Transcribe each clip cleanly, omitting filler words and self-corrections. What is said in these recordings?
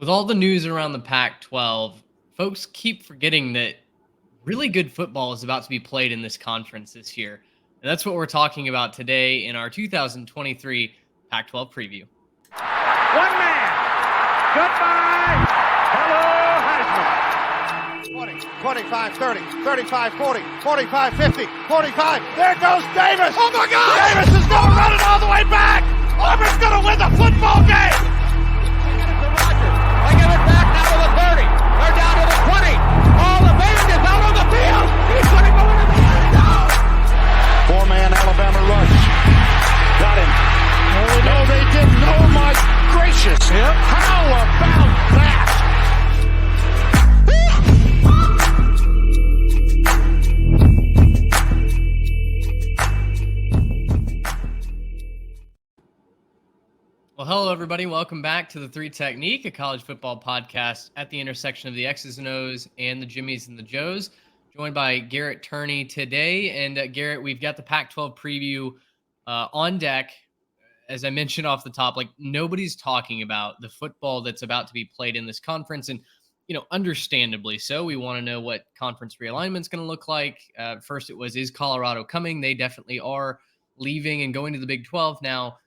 With all the news around the Pac 12, folks keep forgetting that really good football is about to be played in this conference this year. And that's what we're talking about today in our 2023 Pac 12 preview. One man. Goodbye. Hello, Heisman. 20, 25, 30, 35, 40, 45, 50, 45. There goes Davis. Oh, my God. Davis is going to run it all the way back. Auburn's going to win the football game. They give it back now to the 30. They're down to the 20. All the band is out on the field. He's going to go into the end zone. Four-man Alabama rush. Got him. No, they didn't. Oh, my gracious. Yep. How about that? Well, hello, everybody. Welcome back to the Three Technique, a college football podcast at the intersection of the X's and O's and the Jimmies and the Joes. Joined by Garrett Turney today. And Garrett, we've got the Pac-12 preview on deck. As I mentioned off the top, like nobody's talking about the football that's about to be played in this conference. And, understandably so. We want to know what conference realignment is going to look like. First, it was, is Colorado coming? They definitely are leaving and going to the Big 12 now.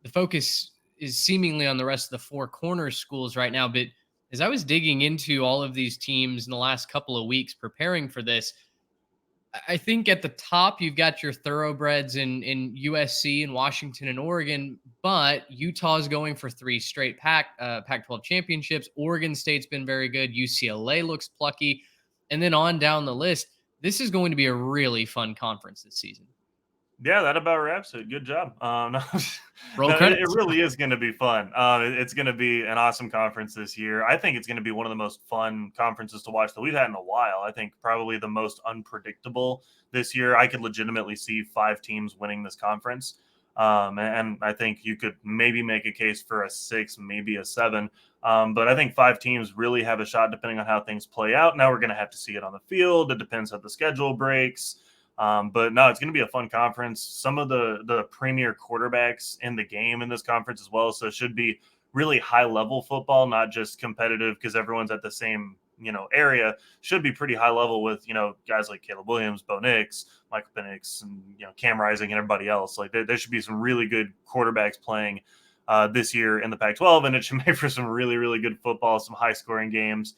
The focus is seemingly on the rest of the Four Corners schools right now. But as I was digging into all of these teams in the last couple of weeks preparing for this, I think at the top, you've got your thoroughbreds in USC and Washington and Oregon, but Utah's going for three straight Pac-12 championships. Oregon State's been very good. UCLA looks plucky. And then on down the list, this is going to be a really fun conference this season. Yeah, that about wraps it. Good job. It really is going to be fun. It's going to be an awesome conference this year. I think it's going to be one of the most fun conferences to watch that we've had in a while. I think probably the most unpredictable this year. I could legitimately see 5 teams winning this conference. And I think you could maybe make a case for a 6, maybe a 7. But I think 5 teams really have a shot depending on how things play out. Now we're going to have to see it on the field. It depends how the schedule breaks. But no, it's going to be a fun conference. Some of the premier quarterbacks in the game in this conference as well. So it should be really high level football, not just competitive because everyone's at the same, area. Should be pretty high level with, guys like Caleb Williams, Bo Nix, Michael Penix, and, Cam Rising and everybody else. Like there should be some really good quarterbacks playing this year in the Pac-12, and it should make for some really, really good football, some high scoring games.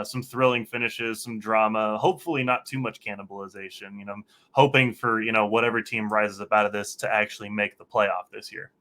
Some thrilling finishes, some drama, hopefully not too much cannibalization, hoping for, whatever team rises up out of this to actually make the playoff this year.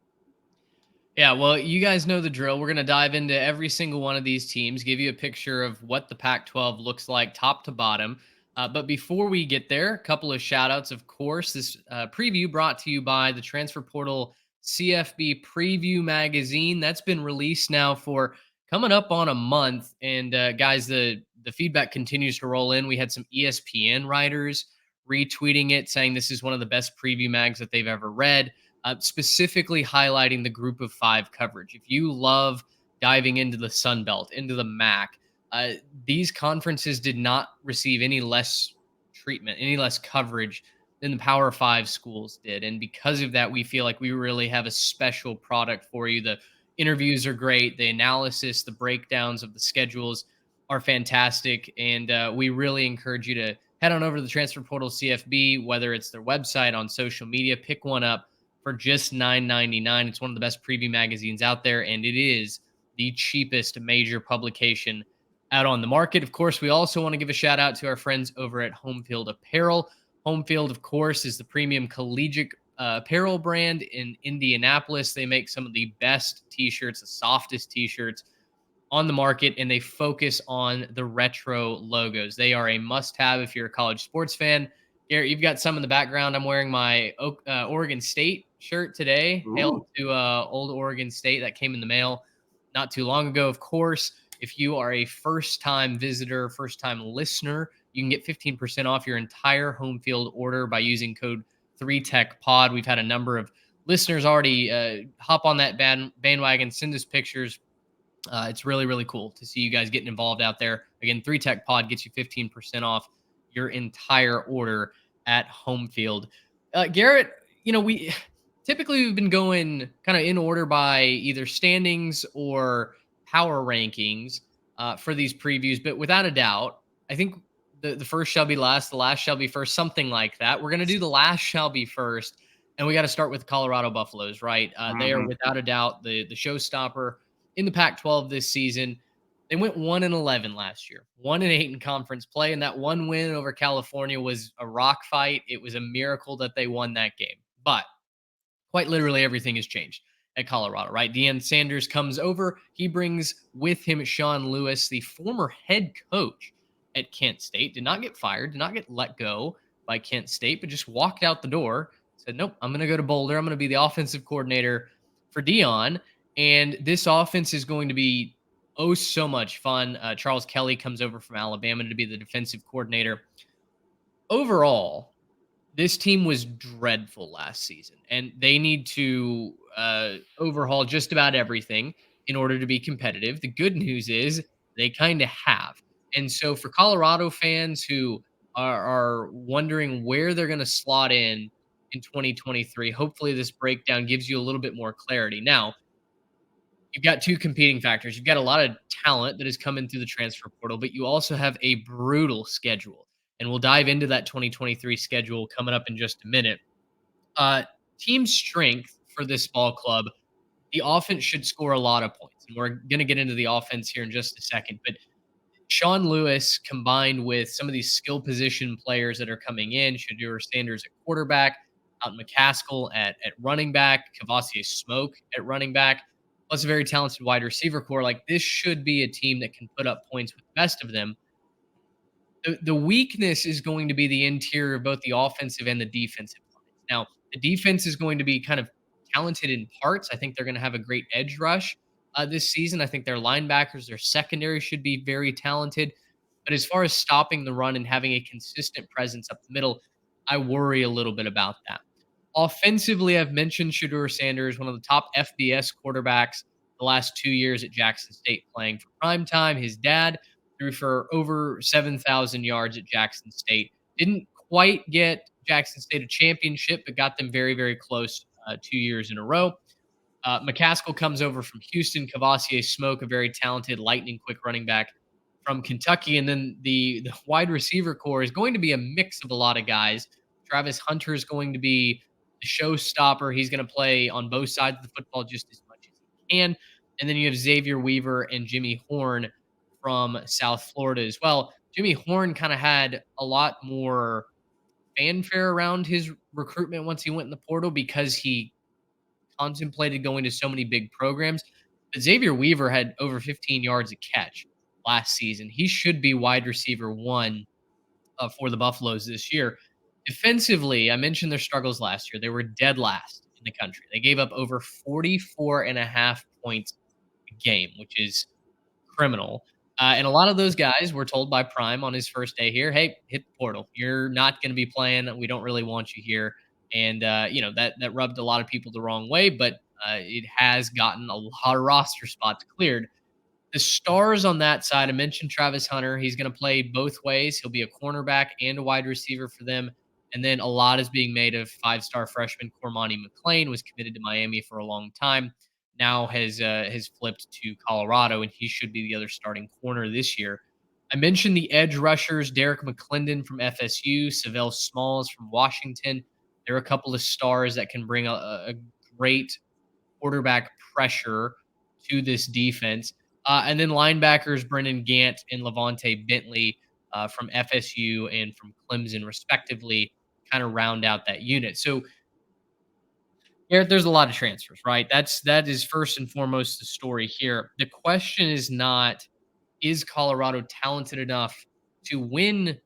Yeah, well, you guys know the drill. We're going to dive into every single one of these teams, give you a picture of what the Pac-12 looks like top to bottom. But before we get there, a couple of shout outs, of course. This preview brought to you by the Transfer Portal CFB Preview Magazine. That's been released now for coming up on a month. And guys, the feedback continues to roll in. We had some ESPN writers retweeting it, saying this is one of the best preview mags that they've ever read, specifically highlighting the group of 5 coverage. If you love diving into the Sun Belt, into the MAC, these conferences did not receive any less treatment, any less coverage than the Power 5 schools did. And because of that, we feel like we really have a special product for you. The interviews are great. The analysis, the breakdowns of the schedules are fantastic. And we really encourage you to head on over to the Transfer Portal CFB, whether it's their website, on social media, pick one up for just $9.99. It's one of the best preview magazines out there, and it is the cheapest major publication out on the market. Of course, we also want to give a shout out to our friends over at Homefield Apparel. Homefield, of course, is the premium collegiate apparel brand in Indianapolis. They make some of the best t-shirts, the softest t-shirts on the market, and they focus on the retro logos. They are a must-have if you're a college sports fan. Garrett, you've got some in the background. I'm wearing my Oregon State shirt today. Ooh. Hail to old Oregon State. That came in the mail not too long ago. Of course, if you are a first-time visitor, first-time listener, you can get 15% off your entire Homefield order by using code 3TechPod. We've had a number of listeners already hop on that bandwagon, send us pictures. It's really, really cool to see you guys getting involved out there. Again, 3TechPod gets you 15% off your entire order at Homefield. Garrett, we've been going kind of in order by either standings or power rankings for these previews, but without a doubt, I think the first shall be last, the last shall be first, something like that. We're going to do the last shall be first, and we got to start with Colorado Buffaloes, right? They are without a doubt the showstopper in the Pac-12 this season. They went 1-11 last year, 1-8 in conference play, and that one win over California was a rock fight. It was a miracle that they won that game, but quite literally everything has changed at Colorado, right? Deion Sanders comes over. He brings with him Sean Lewis, the former head coach at Kent State. Did not get fired, did not get let go by Kent State, but just walked out the door, said, nope, I'm going to go to Boulder. I'm going to be the offensive coordinator for Deion. And this offense is going to be so much fun. Charles Kelly comes over from Alabama to be the defensive coordinator. Overall, this team was dreadful last season, and they need to overhaul just about everything in order to be competitive. The good news is they kind of have. And so for Colorado fans who are wondering where they're going to slot in 2023, hopefully this breakdown gives you a little bit more clarity. Now, you've got two competing factors. You've got a lot of talent that is coming through the transfer portal, but you also have a brutal schedule. And we'll dive into that 2023 schedule coming up in just a minute. Team strength for this ball club, the offense should score a lot of points. And we're going to get into the offense here in just a second. But Sean Lewis combined with some of these skill position players that are coming in, Shedeur Sanders at quarterback, Out McCaskill at running back, Kavosiey Smoke at running back, plus a very talented wide receiver core. Like, this should be a team that can put up points with the best of them. The weakness is going to be the interior of both the offensive and the defensive lines. Now, the defense is going to be kind of talented in parts. I think they're going to have a great edge rush this season. I think their linebackers, their secondary should be very talented. But as far as stopping the run and having a consistent presence up the middle, I worry a little bit about that. Offensively, I've mentioned Shedeur Sanders, one of the top FBS quarterbacks the last 2 years at Jackson State playing for primetime. His dad threw for over 7,000 yards at Jackson State. Didn't quite get Jackson State a championship, but got them very, very close 2 years in a row. McCaskill comes over from Houston. Kavosiey Smoke, a very talented, lightning-quick running back from Kentucky. And then the wide receiver core is going to be a mix of a lot of guys. Travis Hunter is going to be the showstopper. He's going to play on both sides of the football just as much as he can. And then you have Xavier Weaver and Jimmy Horn from South Florida as well. Jimmy Horn kind of had a lot more fanfare around his recruitment once he went in the portal because he contemplated going to so many big programs. But Xavier Weaver had over 15 yards a catch last season. He should be wide receiver one for the Buffaloes this year. Defensively, I mentioned their struggles last year. They were dead last in the country. They gave up over 44.5 points a game, which is criminal. And a lot of those guys were told by Prime on his first day here, hey, hit the portal. You're not going to be playing. We don't really want you here. And, that rubbed a lot of people the wrong way, but it has gotten a lot of roster spots cleared. The stars on that side, I mentioned Travis Hunter. He's going to play both ways. He'll be a cornerback and a wide receiver for them. And then a lot is being made of five-star freshman Cormani McClain, was committed to Miami for a long time. Now has flipped to Colorado, and he should be the other starting corner this year. I mentioned the edge rushers, Derek McClendon from FSU, Savell Smalls from Washington. There are a couple of stars that can bring a great quarterback pressure to this defense. And then linebackers, Brendan Gant and Levante Bentley from FSU and from Clemson, respectively, kind of round out that unit. So there's a lot of transfers, right? That is first and foremost the story here. The question is not, is Colorado talented enough to win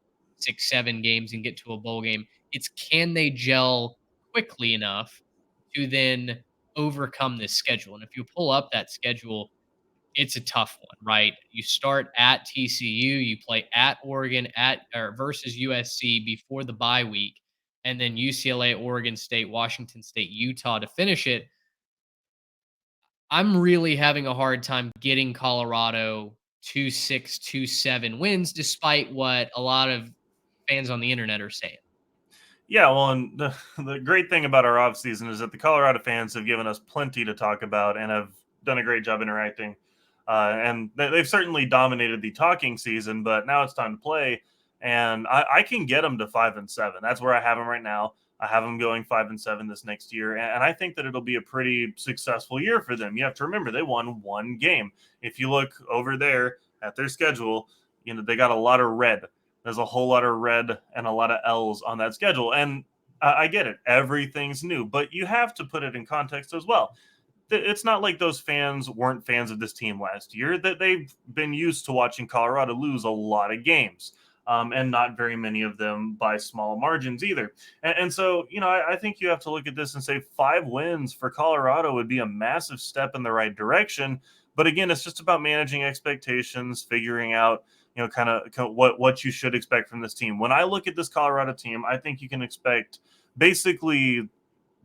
6-7 games and get to a bowl game? It's, can they gel quickly enough to then overcome this schedule? And if you pull up that schedule, it's a tough one, right? You start at TCU, you play at Oregon versus USC before the bye week, and then UCLA, Oregon State, Washington State, Utah to finish it. I'm really having a hard time getting Colorado 2-6, 2-7 wins, despite what a lot of fans on the internet are saying. Yeah, well, and the great thing about our offseason is that the Colorado fans have given us plenty to talk about and have done a great job interacting And they've certainly dominated the talking season, but now it's time to play. And I can get them to 5-7. That's where I have them right now. I have them going 5-7 this next year, and I think that it'll be a pretty successful year for them. You have to remember they won one game. If you look over there at their schedule, they got a lot of red. There's a whole lot of red and a lot of L's on that schedule, and I get it. Everything's new, but you have to put it in context as well. It's not like those fans weren't fans of this team last year. That they've been used to watching Colorado lose a lot of games. And not very many of them by small margins either. And so, I think you have to look at this and say 5 wins for Colorado would be a massive step in the right direction. But again, it's just about managing expectations, figuring out, kind of what you should expect from this team. When I look at this Colorado team, I think you can expect basically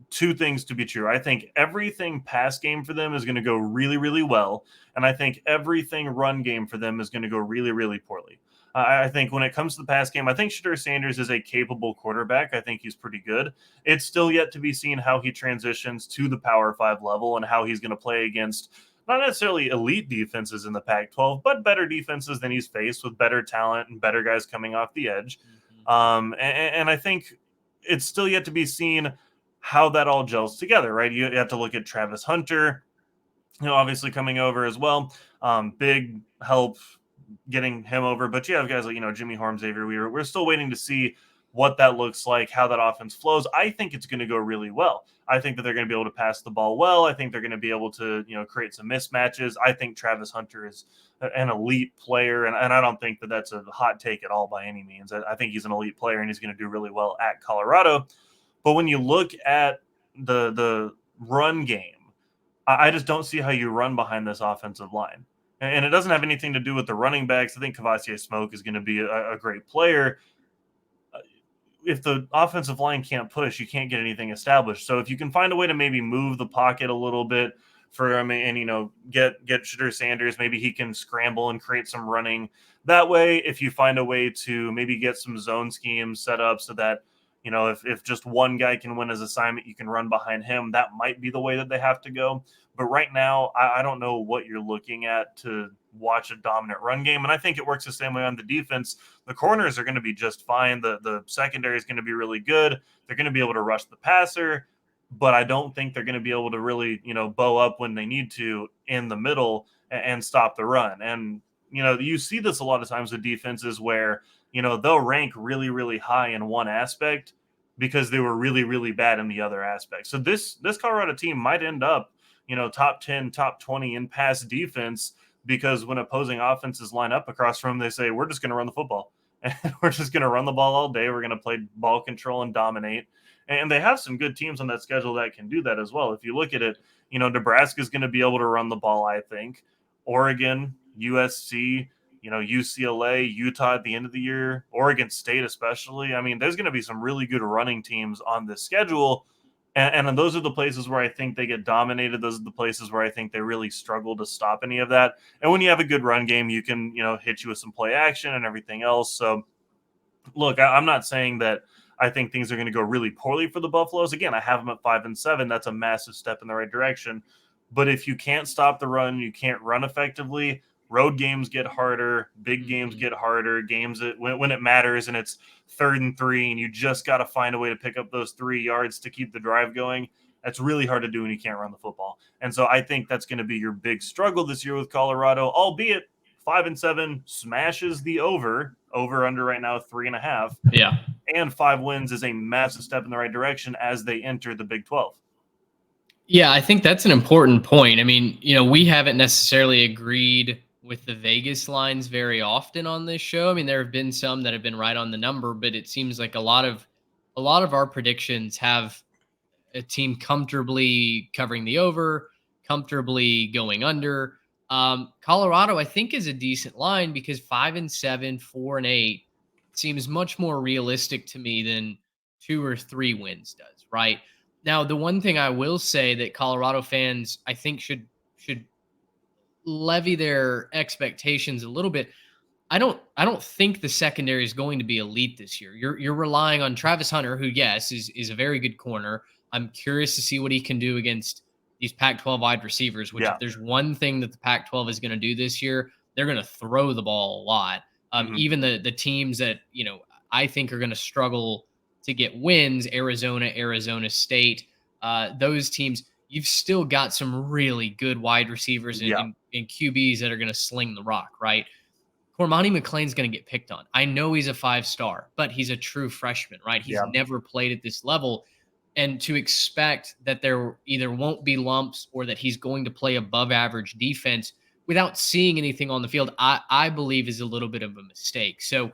2 things to be true. I think everything pass game for them is going to go really, really well. And I think everything run game for them is going to go really, really poorly. I think when it comes to the pass game, I think Shedeur Sanders is a capable quarterback. I think he's pretty good. It's still yet to be seen how he transitions to the Power 5 level and how he's going to play against not necessarily elite defenses in the Pac-12, but better defenses than he's faced with better talent and better guys coming off the edge. And I think it's still yet to be seen how that all gels together, right? You have to look at Travis Hunter, obviously coming over as well. Big help getting him over, but you have guys like Jimmy Horn, Xavier Weaver. We're still waiting to see what that looks like, how that offense flows. I think it's going to go really well. I think that they're going to be able to pass the ball well. I think they're going to be able to create some mismatches. I think Travis Hunter is an elite player, and I don't think that that's a hot take at all by any means. I think he's an elite player and he's going to do really well at Colorado. But when you look at the run game, I just don't see how you run behind this offensive line. And it doesn't have anything to do with the running backs. I think Kavosiey Smoke is going to be a great player. If the offensive line can't push, you can't get anything established. So if you can find a way to maybe move the pocket a little bit for him and, get Shedeur Sanders, maybe he can scramble and create some running that way. If you find a way to maybe get some zone schemes set up so that, if just one guy can win his assignment, you can run behind him. That might be the way that they have to go. But right now, I don't know what you're looking at to watch a dominant run game. And I think it works the same way on the defense. The corners are going to be just fine. The secondary is going to be really good. They're going to be able to rush the passer. But I don't think they're going to be able to really, bow up when they need to in the middle and stop the run. And, you see this a lot of times with defenses where, they'll rank really, really high in one aspect because they were really, really bad in the other aspect. So this Colorado team might end up, top 10, top 20 in pass defense, because when opposing offenses line up across from them, they say, we're just going to run the football. And we're just going to run the ball all day. We're going to play ball control and dominate. And they have some good teams on that schedule that can do that as well. If you look at it, Nebraska is going to be able to run the ball, I think. Oregon, USC, UCLA, Utah at the end of the year, Oregon State especially. I mean, there's going to be some really good running teams on this schedule. And those are the places where I think they get dominated. Those are the places where I think they really struggle to stop any of that. And when you have a good run game, you can, hit you with some play action and everything else. So, look, I'm not saying that I think things are going to go really poorly for the Buffaloes. Again, I have them at 5-7. That's a massive step in the right direction. But if you can't stop the run, you can't run effectively, road games get harder, big games get harder, games that when it matters and it's 3rd and 3 and you just got to find a way to pick up those 3 yards to keep the drive going. That's really hard to do when you can't run the football. And so I think that's going to be your big struggle this year with Colorado, albeit 5-7 smashes the over under right now 3.5. Yeah. And 5 wins is a massive step in the right direction as they enter the Big 12. Yeah, I think that's an important point. I mean, we haven't necessarily agreed with the Vegas lines very often on this show. I mean, there have been some that have been right on the number, but it seems like a lot of our predictions have a team comfortably covering the over, comfortably going under. Colorado, I think, is a decent line because 5-7, 4-8 seems much more realistic to me than 2 or 3 wins does, right? Now, the one thing I will say that Colorado fans, I think, should levy their expectations a little bit. I don't think the secondary is going to be elite this year. You're relying on Travis Hunter, who, yes, is a very good corner. I'm curious to see what he can do against these Pac-12 wide receivers, which Yeah. if there's one thing that the Pac-12 is going to do this year, they're going to throw the ball a lot. Even the teams that, I think are going to struggle to get wins, Arizona State, those teams, you've still got some really good wide receivers Yeah. and QBs that are going to sling the rock, right? Cormani McLean's going to get picked on. I know he's a 5-star, but he's a true freshman, right? He's Yeah. never played at this level. And to expect that there either won't be lumps or that he's going to play above average defense without seeing anything on the field, I believe is a little bit of a mistake. So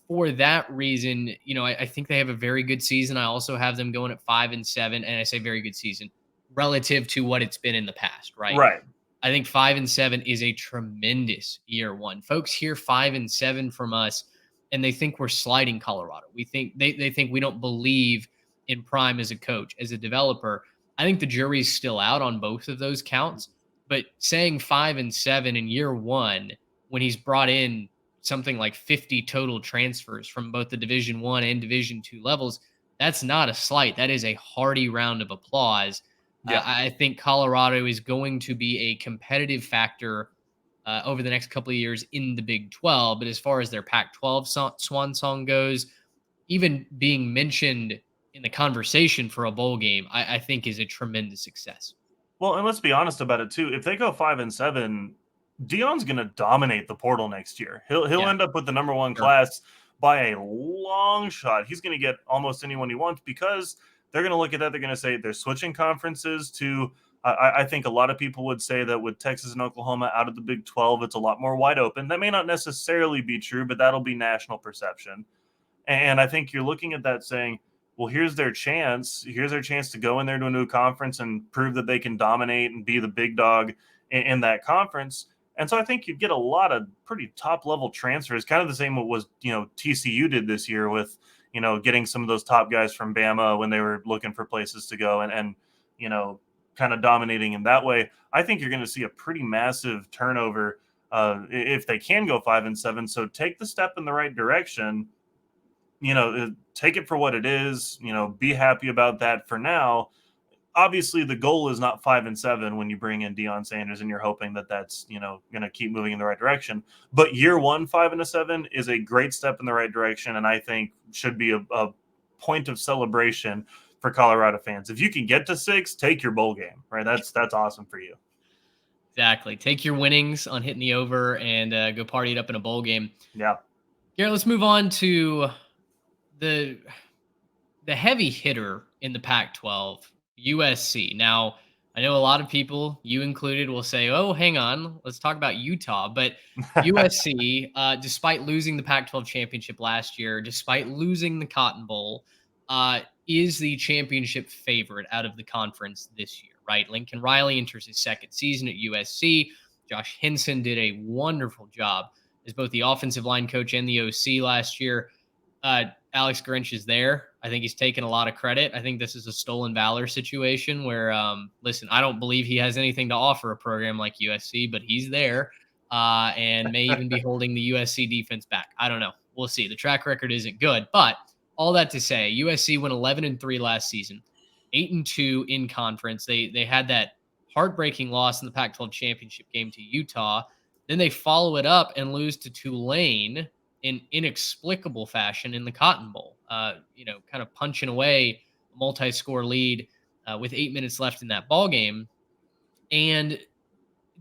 for that reason, I think they have a very good season. I also have them going at 5-7, and I say very good season relative to what it's been in the past, right? Right. I think 5-7 is a tremendous year one. Folks hear 5-7 from us, and they think we're sliding Colorado. We think they think we don't believe in Prime as a coach, as a developer. I think the jury's still out on both of those counts. But saying 5-7 in year one, when he's brought in something like 50 total transfers from both the Division I and Division II levels, that's not a slight. That is a hearty round of applause. Yeah. I think Colorado is going to be a competitive factor over the next couple of years in the Big 12. But as far as their Pac-12 swan song goes, even being mentioned in the conversation for a bowl game, I think is a tremendous success. Well, and let's be honest about it too. If they go 5-7, Deion's going to dominate the portal next year. He'll end up with the number one class by a long shot. He's going to get almost anyone he wants because they're going to look at that. They're going to say they're switching conferences to. I think a lot of people would say that with Texas and Oklahoma out of the Big 12, it's a lot more wide open. That may not necessarily be true, but that'll be national perception. And I think you're looking at that saying, well, here's their chance. Here's their chance to go in there to a new conference and prove that they can dominate and be the big dog in that conference. And so I think you'd get a lot of pretty top-level transfers, kind of the same what was, TCU did this year with, getting some of those top guys from Bama when they were looking for places to go and kind of dominating in that way. I think you're going to see a pretty massive turnover if they can go 5-7. So take the step in the right direction. Take it for what it is, be happy about that for now. Obviously the goal is not 5-7 when you bring in Deion Sanders and you're hoping that that's, going to keep moving in the right direction. But year one, 5-7 is a great step in the right direction. And I think should be a point of celebration for Colorado fans. If you can get to 6, take your bowl game, right? That's awesome for you. Exactly. Take your winnings on hitting the over and go party it up in a bowl game. Yeah. Garrett, let's move on to the heavy hitter in the Pac-12, USC. Now, I know a lot of people, you included, will say, oh, hang on, let's talk about Utah. But USC, despite losing the Pac-12 championship last year, despite losing the Cotton Bowl, is the championship favorite out of the conference this year, right? Lincoln Riley enters his second season at USC. Josh Henson did a wonderful job as both the offensive line coach and the OC last year. Alex Grinch is there. I think he's taken a lot of credit. I think this is a stolen valor situation where, listen, I don't believe he has anything to offer a program like USC, but he's there and may even be holding the USC defense back. I don't know. We'll see. The track record isn't good, but all that to say, USC went 11-3 last season, 8-2 in conference. They had that heartbreaking loss in the Pac-12 championship game to Utah. Then they follow it up and lose to Tulane in inexplicable fashion in the Cotton Bowl, kind of punching away a multi-score lead with 8 minutes left in that ball game. And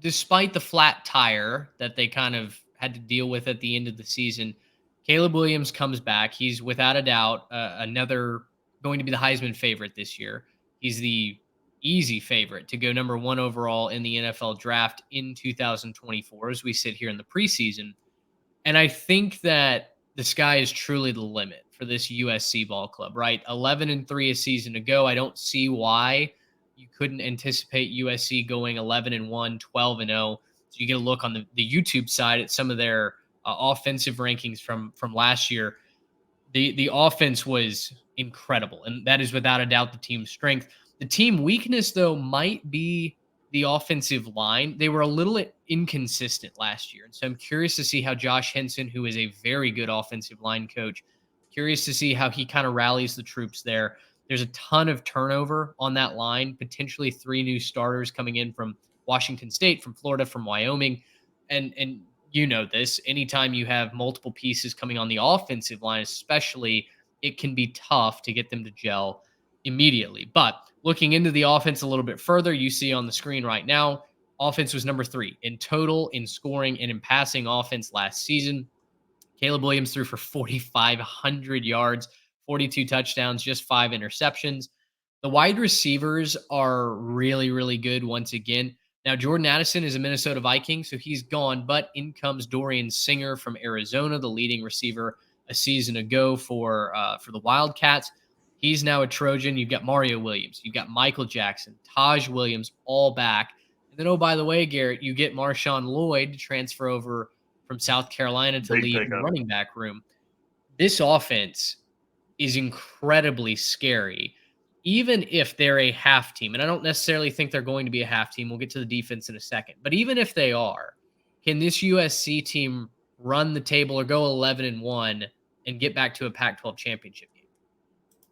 despite the flat tire that they kind of had to deal with at the end of the season, Caleb Williams comes back. He's without a doubt another going to be the Heisman favorite this year. He's the easy favorite to go number 1 overall in the NFL draft in 2024 as we sit here in the preseason. And I think that the sky is truly the limit for this USC ball club, right? 11-3 a season ago. I don't see why you couldn't anticipate USC going 11-1, 12-0. So you get a look on the YouTube side at some of their offensive rankings from last year. The offense was incredible, and that is without a doubt the team's strength. The team weakness, though, might be the offensive line. They were a little inconsistent last year. And so I'm curious to see how Josh Henson, who is a very good offensive line coach, curious to see how he kind of rallies the troops there. There's a ton of turnover on that line, potentially 3 new starters coming in from Washington State, from Florida, from Wyoming. And you know this, anytime you have multiple pieces coming on the offensive line, especially, it can be tough to get them to gel immediately. But looking into the offense a little bit further, you see on the screen right now, offense was number 3 in total, in scoring, and in passing offense last season. Caleb Williams threw for 4,500 yards, 42 touchdowns, just 5 interceptions. The wide receivers are really, really good once again. Now, Jordan Addison is a Minnesota Viking, so he's gone, but in comes Dorian Singer from Arizona, the leading receiver a season ago for the Wildcats. He's now a Trojan. You've got Mario Williams. You've got Michael Jackson, Taj Williams, all back. And then, oh, by the way, Garrett, you get Marshawn Lloyd to transfer over from South Carolina to Big lead the pickup. running back room. This offense is incredibly scary, even if they're a half team. And I don't necessarily think they're going to be a half team. We'll get to the defense in a second. But even if they are, can this USC team run the table or go 11-1 and get back to a Pac-12 championship game?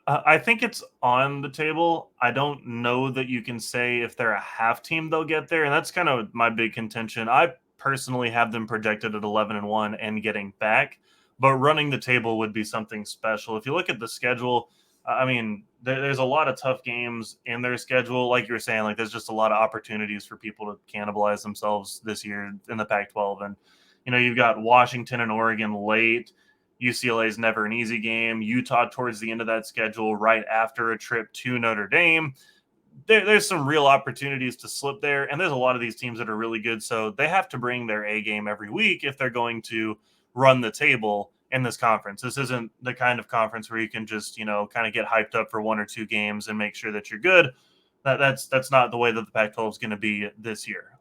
I think it's on the table. I don't know that you can say if they're a half team they'll get there, and that's kind of my big contention. I personally have them projected at 11-1 and getting back, but running the table would be something special. If you look at the schedule, I mean, there's a lot of tough games in their schedule. Like you were saying, like there's just a lot of opportunities for people to cannibalize themselves this year in the Pac-12, and you've got Washington and Oregon late. UCLA is never an easy game. Utah towards the end of that schedule, right after a trip to Notre Dame. There's some real opportunities to slip there, and there's a lot of these teams that are really good, so they have to bring their A game every week if they're going to run the table in this conference. This isn't the kind of conference where you can just, kind of get hyped up for 1 or 2 games and make sure that you're good. That's not the way that the Pac-12 is going to be this year.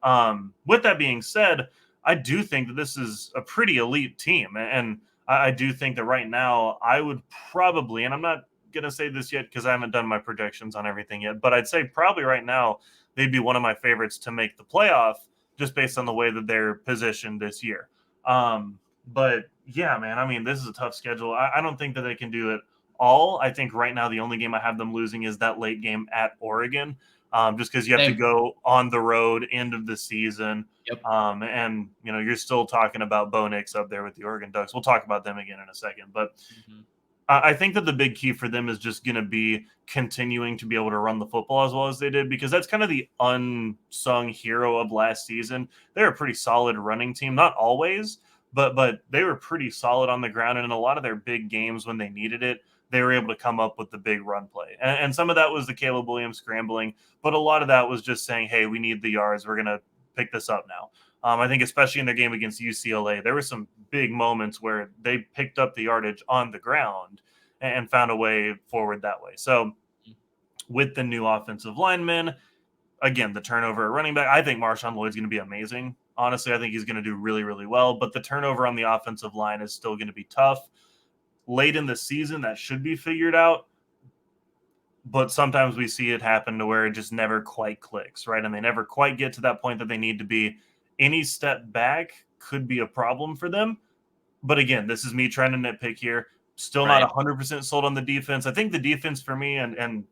With that being said, I do think that this is a pretty elite team, and I do think that right now I would probably, and I'm not going to say this yet because I haven't done my projections on everything yet, but I'd say probably right now they'd be one of my favorites to make the playoff just based on the way that they're positioned this year. But yeah, man, I mean, this is a tough schedule. I don't think that they can do it all. I think right now the only game I have them losing is that late game at Oregon. Just because you have to go on the road end of the season. Yep. And, you're still talking about Bo Nix up there with the Oregon Ducks. We'll talk about them again in a second. But I think that the big key for them is just going to be continuing to be able to run the football as well as they did, because that's kind of the unsung hero of last season. They're a pretty solid running team, not always, but they were pretty solid on the ground. And in a lot of their big games when they needed it, they were able to come up with the big run play. And some of that was the Caleb Williams scrambling, but a lot of that was just saying, hey, we need the yards. We're going to pick this up now. I think especially in their game against UCLA, there were some big moments where they picked up the yardage on the ground and found a way forward that way. So with the new offensive linemen, again, the turnover at running back, I think Marshawn Lloyd's going to be amazing. Honestly, I think he's going to do really, really well, but the turnover on the offensive line is still going to be tough. Late in the season, that should be figured out, but sometimes we see it happen to where it just never quite clicks, right? And they never quite get to that point that they need to be. Any step back could be a problem for them. But again, this is me trying to nitpick here. Still not 100% sold on the defense. I think the defense for me, and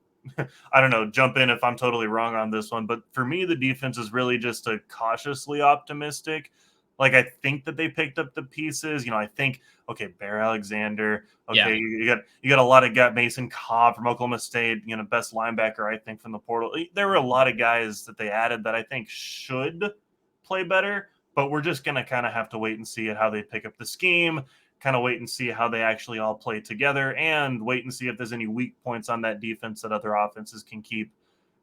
I don't know, jump in if I'm totally wrong on this one, but for me, the defense is really just a cautiously optimistic. Like, I think that they picked up the pieces. I think, okay, Bear Alexander. Okay, yeah. you got a lot of guys. Mason Cobb from Oklahoma State. Best linebacker, I think, from the portal. There were a lot of guys that they added that I think should play better. But we're just gonna kind of have to wait and see how they pick up the scheme. Kind of wait and see how they actually all play together, and wait and see if there's any weak points on that defense that other offenses can keep,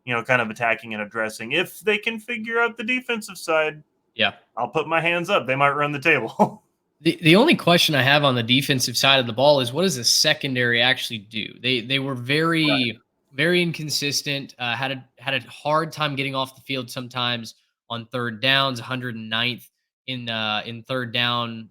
kind of attacking and addressing. If they can figure out the defensive side. Yeah, I'll put my hands up. They might run the table. The only question I have on the defensive side of the ball is, what does the secondary actually do? They were very inconsistent. Had a hard time getting off the field sometimes on third downs. 109th in third down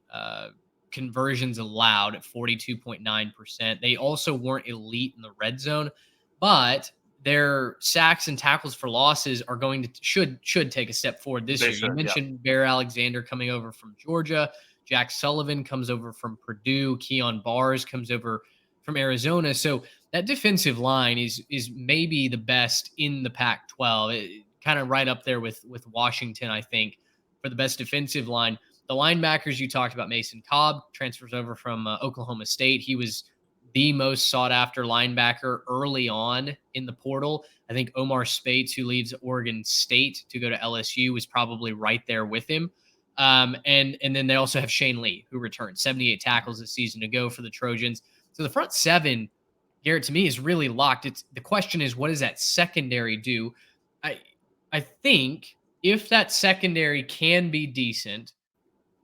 conversions allowed at 42.9%. They also weren't elite in the red zone, but their sacks and tackles for losses are going to should take a step forward this year. You mentioned Bear Alexander coming over from Georgia. Jack Sullivan comes over from Purdue. Keon Bars comes over from Arizona. So that defensive line is maybe the best in the Pac-12. Kind of right up there with Washington, I think, for the best defensive line. The linebackers you talked about, Mason Cobb transfers over from Oklahoma State. He was the most sought after linebacker early on in the portal. I think Omar Spates, who leaves Oregon State to go to LSU, was probably right there with him. And then they also have Shane Lee, who returned 78 tackles this season to go for the Trojans. So the front seven, Garrett, to me is really locked. It's the question is, what does that secondary do? I think if that secondary can be decent,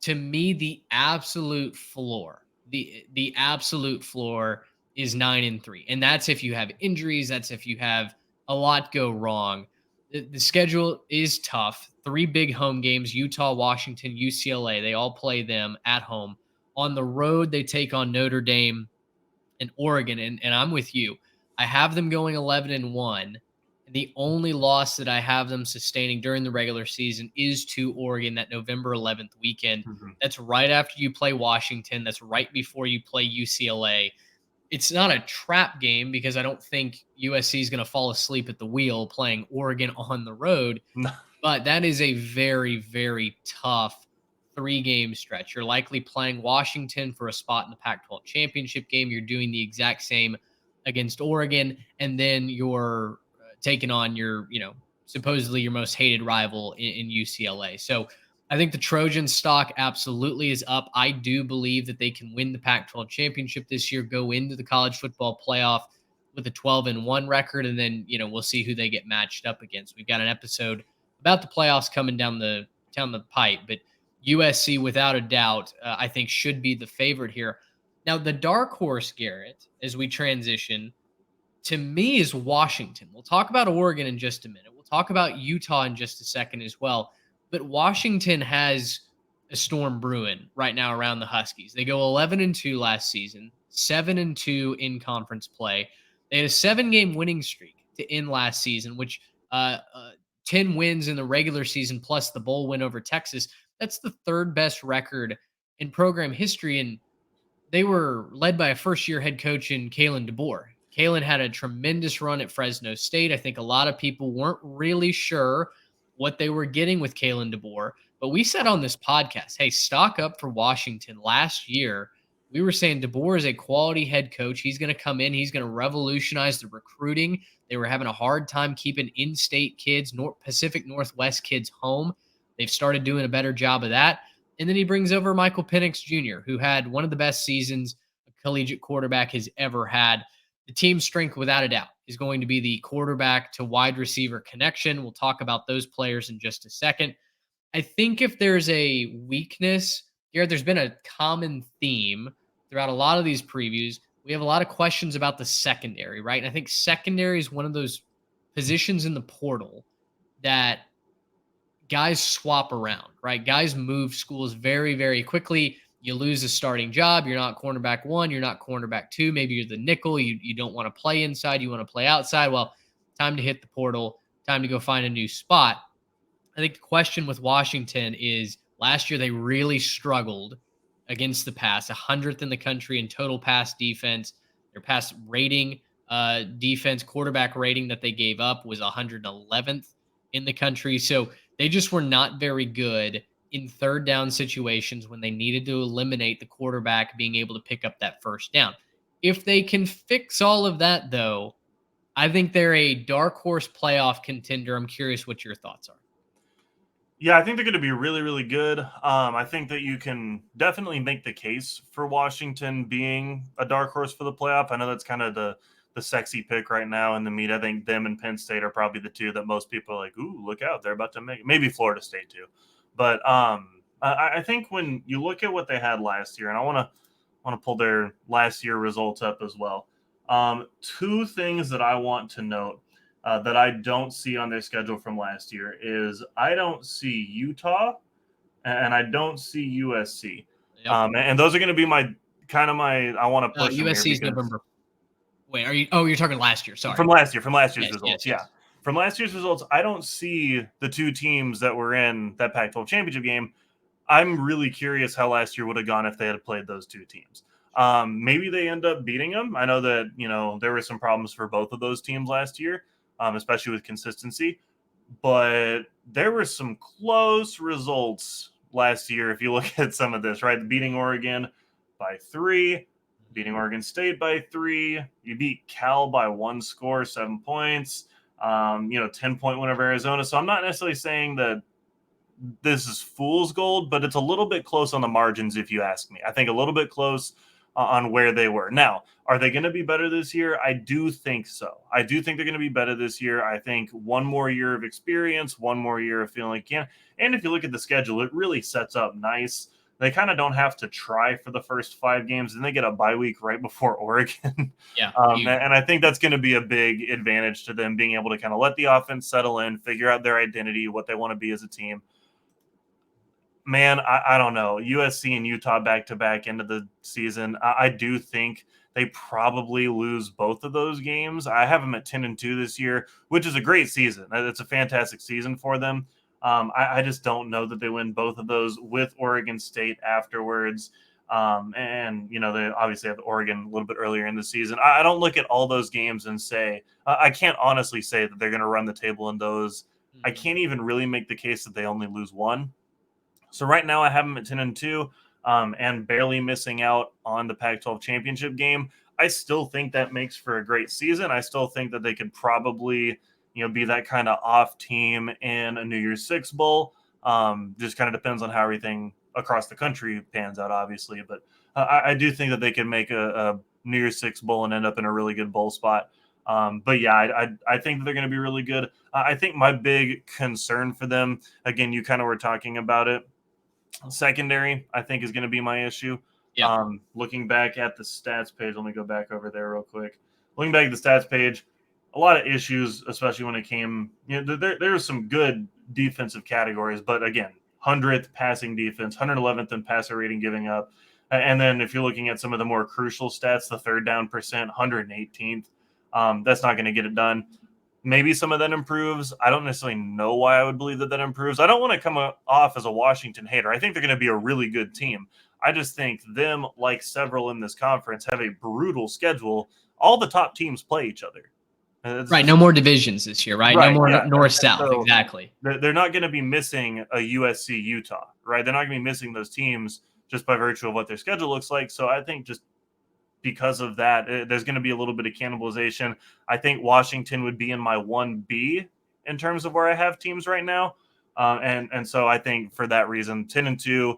to me the absolute floor, the absolute floor is 9-3, and that's if you have injuries. That's if you have a lot go wrong. The schedule is tough. 3 big home games: Utah, Washington, UCLA. They all play them at home. On the road, they take on Notre Dame and Oregon. And I'm with you. I have them going 11-1. The only loss that I have them sustaining during the regular season is to Oregon, that November 11th weekend. That's right after you play Washington. That's right before you play UCLA. It's not a trap game because I don't think USC is going to fall asleep at the wheel playing Oregon on the road. But that is a very, very tough 3-game stretch. You're likely playing Washington for a spot in the Pac-12 championship game. You're doing the exact same against Oregon, and then you're taking on your, supposedly your most hated rival in UCLA. So I think the Trojans stock absolutely is up. I do believe that they can win the Pac-12 championship this year, go into the college football playoff with a 12-1 record, and then, we'll see who they get matched up against. We've got an episode about the playoffs coming down the pipe, but USC, without a doubt, I think should be the favorite here. Now, the dark horse, Garrett, as we transition, to me is Washington. We'll talk about Oregon in just a minute. We'll talk about Utah in just a second as well. But Washington has a storm brewing right now around the Huskies. They go 11-2 last season, 7-2 in conference play. They had a 7-game winning streak to end last season, which 10 wins in the regular season plus the bowl win over Texas. That's the 3rd best record in program history. And they were led by a first-year head coach in Kalen DeBoer. Kalen had a tremendous run at Fresno State. I think a lot of people weren't really sure what they were getting with Kalen DeBoer. But we said on this podcast, hey, stock up for Washington. Last year, we were saying DeBoer is a quality head coach. He's going to come in. He's going to revolutionize the recruiting. They were having a hard time keeping in-state kids, Pacific Northwest kids home. They've started doing a better job of that. And then he brings over Michael Penix Jr., who had one of the best seasons a collegiate quarterback has ever had. The team's strength, without a doubt, is going to be the quarterback to wide receiver connection. We'll talk about those players in just a second. I think if there's a weakness here, there's been a common theme throughout a lot of these previews. We have a lot of questions about the secondary, right? And I think secondary is one of those positions in the portal that guys swap around, right? Guys move schools very, very quickly. You lose a starting job. You're not cornerback 1. You're not cornerback 2. Maybe you're the nickel. You don't want to play inside. You want to play outside. Well, time to hit the portal. Time to go find a new spot. I think the question with Washington is last year they really struggled against the pass, 100th in the country in total pass defense. Their pass rating defense, quarterback rating that they gave up was 111th in the country. So they just were not very good in 3rd down situations when they needed to eliminate the quarterback being able to pick up that first down. If they can fix all of that, though, I think they're a dark horse playoff contender. I'm curious what your thoughts are. Yeah, I think they're going to be really, really good. I think that you can definitely make the case for Washington being a dark horse for the playoff. I know that's kind of the sexy pick right now in the meet. I think them and Penn State are probably the 2 that most people are like, ooh, look out, they're about to make it. Maybe Florida State too. But I think when you look at what they had last year, and I want to pull their last year results up as well. 2 things that I want to note that I don't see on their schedule from last year is I don't see Utah and I don't see USC. Yep. And those are going to be my I want to push USC's November. Wait, you're talking last year? Sorry, from last year's results. Yes. Yeah. From last year's results, I don't see the 2 teams that were in that Pac-12 championship game. I'm really curious how last year would have gone if they had played those 2 teams. Maybe they end up beating them. I know that, there were some problems for both of those teams last year, especially with consistency, but there were some close results last year. If you look at some of this, right? Beating Oregon by 3, beating Oregon State by 3, you beat Cal by 1 score, 7 points, 10-point win over Arizona. So I'm not necessarily saying that this is fool's gold, but it's a little bit close on the margins, if you ask me. I think a little bit close on where they were. Now, are they going to be better this year? I do think so. I do think they're going to be better this year. I think one more year of experience, one more year of feeling like and if you look at the schedule, it really sets up nice. They kind of don't have to try for the first 5 games, and they get a bye week right before Oregon. Yeah. And I think that's going to be a big advantage to them, being able to kind of let the offense settle in, figure out their identity, what they want to be as a team. Man, I don't know. USC and Utah back-to-back into the season. I do think they probably lose both of those games. I have them at 10-2 this year, which is a great season. It's a fantastic season for them. I just don't know that they win both of those with Oregon State afterwards. They obviously have Oregon a little bit earlier in the season. I don't look at all those games and say, I can't honestly say that they're going to run the table in those. I can't even really make the case that they only lose one. So right now I have them at 10-2 and barely missing out on the Pac-12 championship game. I still think that makes for a great season. I still think that they could probably, be that kind of off team in a New Year's Six bowl. Just kind of depends on how everything across the country pans out, obviously. But I do think that they can make a New Year's Six bowl and end up in a really good bowl spot. But yeah, I think that they're going to be really good. I think my big concern for them, again, you kind of were talking about it, secondary, I think, is going to be my issue. Yeah. Looking back at the stats page, let me go back over there real quick. Looking back at the stats page, a lot of issues, especially when it came, there were some good defensive categories, but again, 100th passing defense, 111th in passer rating giving up. And then if you're looking at some of the more crucial stats, the third down percent, 118th, that's not going to get it done. Maybe some of that improves. I don't necessarily know why I would believe that improves. I don't want to come off as a Washington hater. I think they're going to be a really good team. I just think them, like several in this conference, have a brutal schedule. All the top teams play each other. Right. No more divisions this year, right? No more north-south. So exactly. They're not going to be missing a USC Utah, right? They're not going to be missing those teams just by virtue of what their schedule looks like. So I think just because of that, there's going to be a little bit of cannibalization. I think Washington would be in my 1B in terms of where I have teams right now. And so I think for that reason, 10-2,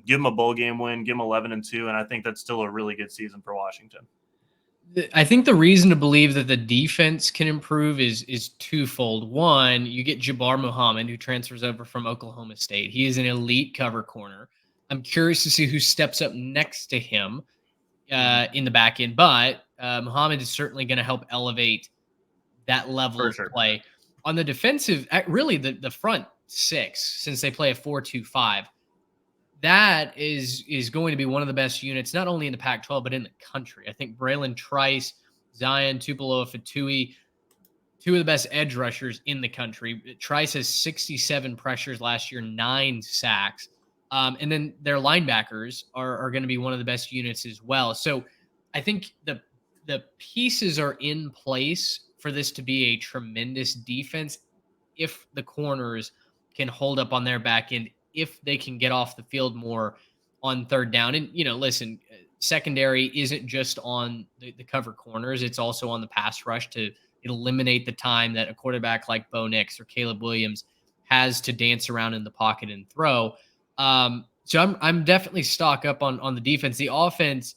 give them a bowl game win, give them 11-2. And I think that's still a really good season for Washington. I think the reason to believe that the defense can improve is twofold. One, you get Jabbar Muhammad, who transfers over from Oklahoma State. He is an elite cover corner. I'm curious to see who steps up next to him in the back end, but Muhammad is certainly going to help elevate that level of play. On the defensive, really the front 6, since they play a 4-2-5, that is going to be one of the best units, not only in the Pac-12, but in the country. I think Braylon Trice, Zion Tupuola-Fatui, 2 of the best edge rushers in the country. Trice has 67 pressures last year, 9 sacks. And then their linebackers are going to be one of the best units as well. So I think the pieces are in place for this to be a tremendous defense if the corners can hold up on their back end, if they can get off the field more on third down. And, listen, secondary isn't just on the cover corners. It's also on the pass rush to eliminate the time that a quarterback like Bo Nix or Caleb Williams has to dance around in the pocket and throw. So I'm definitely stock up on the defense. The offense,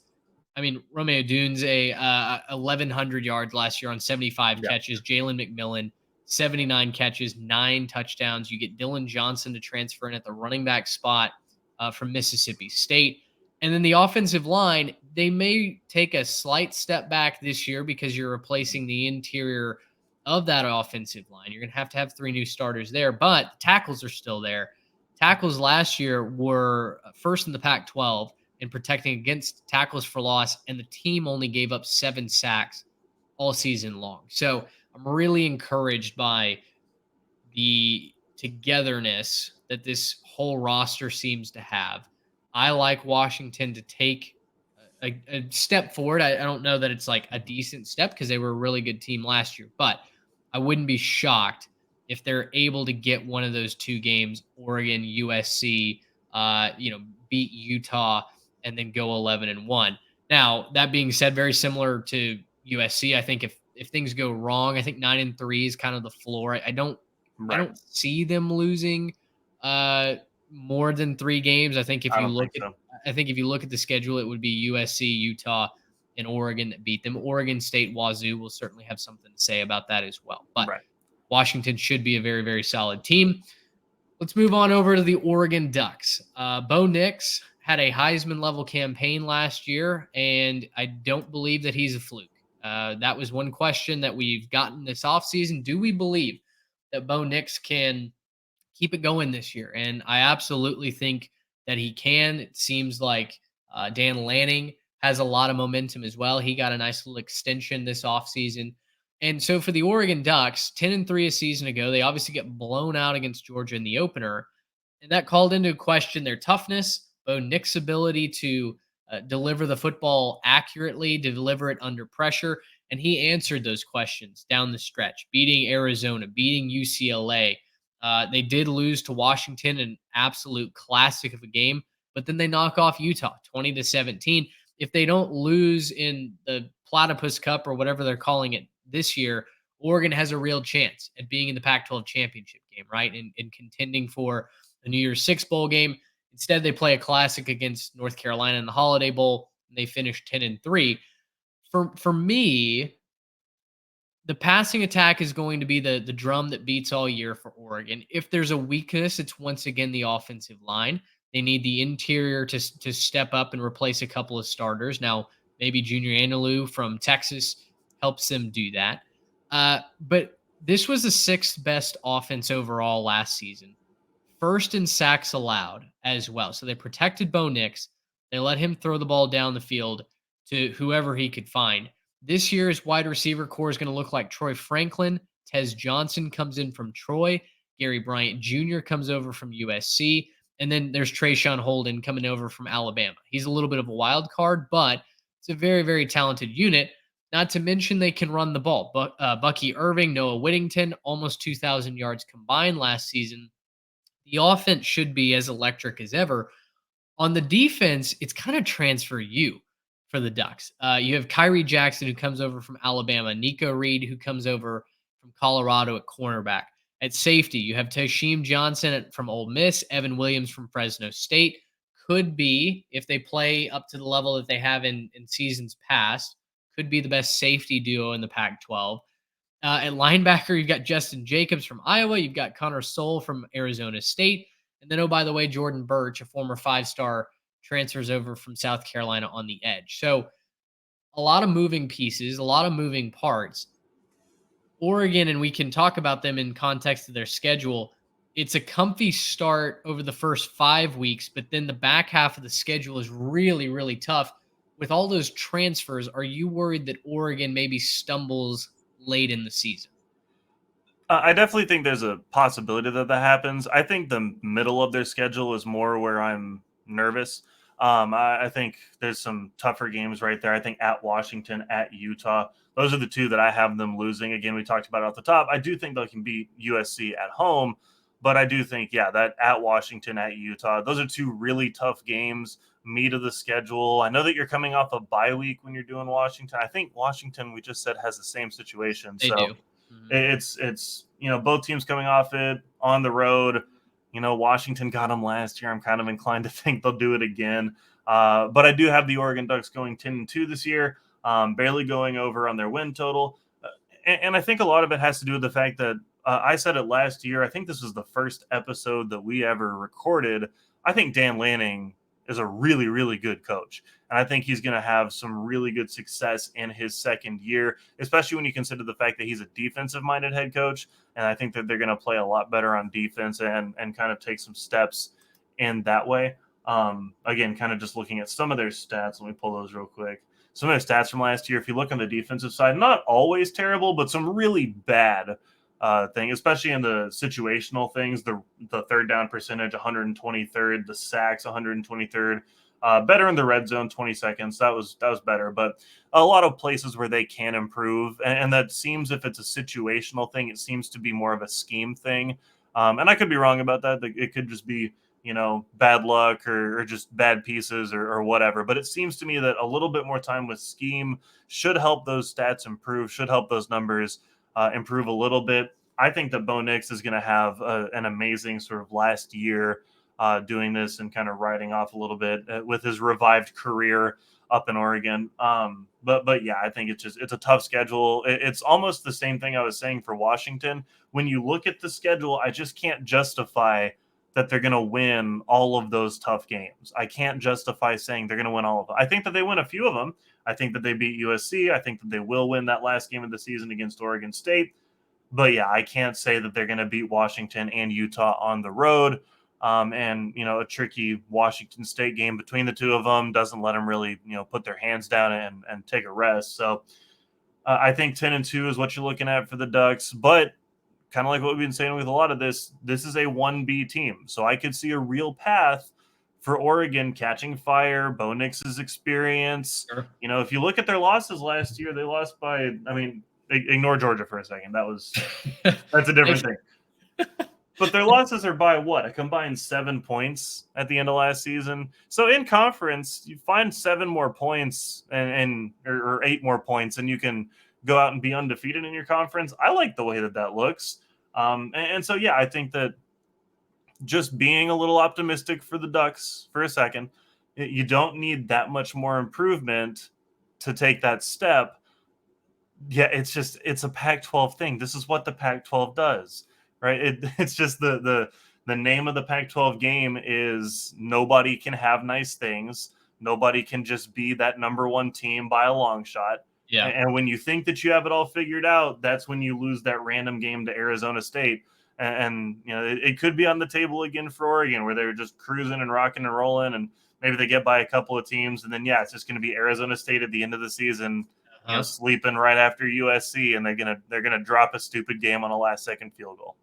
I mean, Romeo Dunes, 1,100 yards last year on 75 catches. Jalen McMillan, 79 catches, 9 touchdowns. You get Dylan Johnson to transfer in at the running back spot from Mississippi State. And then the offensive line, they may take a slight step back this year because you're replacing the interior of that offensive line. You're going to have 3 new starters there, but the tackles are still there. Tackles last year were first in the Pac-12 in protecting against tackles for loss, and the team only gave up 7 sacks all season long. So I'm really encouraged by the togetherness that this whole roster seems to have. I like Washington to take a step forward. I don't know that it's like a decent step because they were a really good team last year, but I wouldn't be shocked if they're able to get one of those two games, Oregon, USC, beat Utah and then go 11-1. Now, that being said, very similar to USC, I think if things go wrong, I think 9-3 is kind of the floor. I Right. don't see them losing more than 3 games. I don't think so. I think if you look at the schedule, it would be USC, Utah, and Oregon that beat them. Oregon State, Wazoo will certainly have something to say about that as well. But Right. Washington should be a very, very solid team. Let's move on over to the Oregon Ducks. Bo Nix had a Heisman level campaign last year, and I don't believe that he's a fluke. That was one question that we've gotten this offseason. Do we believe that Bo Nix can keep it going this year? And I absolutely think that he can. It seems like Dan Lanning has a lot of momentum as well. He got a nice little extension this offseason. And so for the Oregon Ducks, 10-3 a season ago, they obviously get blown out against Georgia in the opener. And that called into question their toughness, Bo Nix's ability to deliver the football accurately, deliver it under pressure. And he answered those questions down the stretch, beating Arizona, beating UCLA. They did lose to Washington, an absolute classic of a game, but then they knock off Utah 20-17. If they don't lose in the Platypus Cup or whatever they're calling it this year, Oregon has a real chance at being in the Pac-12 championship game, right? And contending for the New Year's Six bowl game. Instead, they play a classic against North Carolina in the Holiday Bowl, and they finish 10-3. For me, the passing attack is going to be the drum that beats all year for Oregon. If there's a weakness, it's once again the offensive line. They need the interior to step up and replace a couple of starters. Now, maybe Junior Anilou from Texas helps them do that. But this was the 6th best offense overall last season. First in sacks allowed as well. So they protected Bo Nix. They let him throw the ball down the field to whoever he could find. This year's wide receiver core is going to look like Troy Franklin. Tez Johnson comes in from Troy. Gary Bryant Jr. comes over from USC. And then there's Trayshawn Holden coming over from Alabama. He's a little bit of a wild card, but it's a very, very talented unit. Not to mention they can run the ball. Bucky Irving, Noah Whittington, almost 2,000 yards combined last season. The offense should be as electric as ever. On the defense, it's kind of transfer you for the Ducks. You have Kyrie Jackson, who comes over from Alabama, Nico Reed, who comes over from Colorado at cornerback. At safety, you have Tasheem Johnson from Ole Miss, Evan Williams from Fresno State. Could be, if they play up to the level that they have in seasons past, could be the best safety duo in the Pac-12. At linebacker, you've got Justin Jacobs from Iowa. You've got Connor Soule from Arizona State. And then, oh, by the way, Jordan Birch, a former 5-star, transfers over from South Carolina on the edge. So a lot of moving pieces, a lot of moving parts. Oregon, and we can talk about them in context of their schedule, it's a comfy start over the first 5 weeks, but then the back half of the schedule is really, really tough. With all those transfers, are you worried that Oregon maybe stumbles late in the season? I definitely think there's a possibility that happens. I think the middle of their schedule is more where I'm nervous. I think there's some tougher games right there. I think at Washington, at Utah, those are the two that I have them losing. Again, we talked about it off the top. I do think they can beat USC at home, but I do think, that at Washington, at Utah, those are two really tough games, meat of the schedule. I know that you're coming off a bye week when you're doing Washington. I think Washington, we just said, has the same situation. They do. It's both teams coming off it on the road. Washington got them last year. I'm kind of inclined to think they'll do it again. But I do have the Oregon Ducks going 10-2 this year, barely going over on their win total. And I think a lot of it has to do with the fact that I said it last year. I think this was the first episode that we ever recorded. I think Dan Lanning is a really, really good coach. And I think he's going to have some really good success in his second year, especially when you consider the fact that he's a defensive-minded head coach. And I think that they're going to play a lot better on defense and kind of take some steps in that way. Again, kind of just looking at some of their stats. Let me pull those real quick. Some of their stats from last year, if you look on the defensive side, not always terrible, but some really bad thing, especially in the situational things. The third down percentage, 123rd. The sacks, 123rd. Better in the red zone, 20 seconds. That was better, but a lot of places where they can improve, and that seems, if it's a situational thing, it seems to be more of a scheme thing. And I could be wrong about that. It could just be, bad luck or just bad pieces or whatever. But it seems to me that a little bit more time with scheme should help those stats improve, should help those numbers improve a little bit. I think that Bo Nix is going to have an amazing sort of last year doing this and kind of riding off a little bit with his revived career up in Oregon. But yeah, I think it's a tough schedule. It's almost the same thing I was saying for Washington. When you look at the schedule, I just can't justify that they're going to win all of those tough games. I can't justify saying they're going to win all of them. I think that they win a few of them. I think that they beat USC. I think that they will win that last game of the season against Oregon State. But yeah, I can't say that they're going to beat Washington and Utah on the road. And a tricky Washington State game between the two of them doesn't let them really, put their hands down and take a rest. So I think 10-2 is what you're looking at for the Ducks. But kind of like what we've been saying with a lot of this is a 1B team. So I could see a real path for Oregon catching fire, Bo Nix's experience. Sure. If you look at their losses last year, they lost by, ignore Georgia for a second. That's a different thing. But their losses are by what? A combined 7 points at the end of last season. So in conference, you find 7 more points or 8 more points, and you can go out and be undefeated in your conference. I like the way that looks. And so, yeah, I think that just being a little optimistic for the Ducks for a second, you don't need that much more improvement to take that step. Yeah, it's a Pac-12 thing. This is what the Pac-12 does. Right. It's just the name of the Pac-12 game is nobody can have nice things. Nobody can just be that number one team by a long shot. Yeah. And when you think that you have it all figured out, that's when you lose that random game to Arizona State. And it could be on the table again for Oregon, where they're just cruising and rocking and rolling, and maybe they get by a couple of teams, and then it's just going to be Arizona State at the end of the season. Sleeping right after USC, and they're gonna drop a stupid game on a last-second field goal.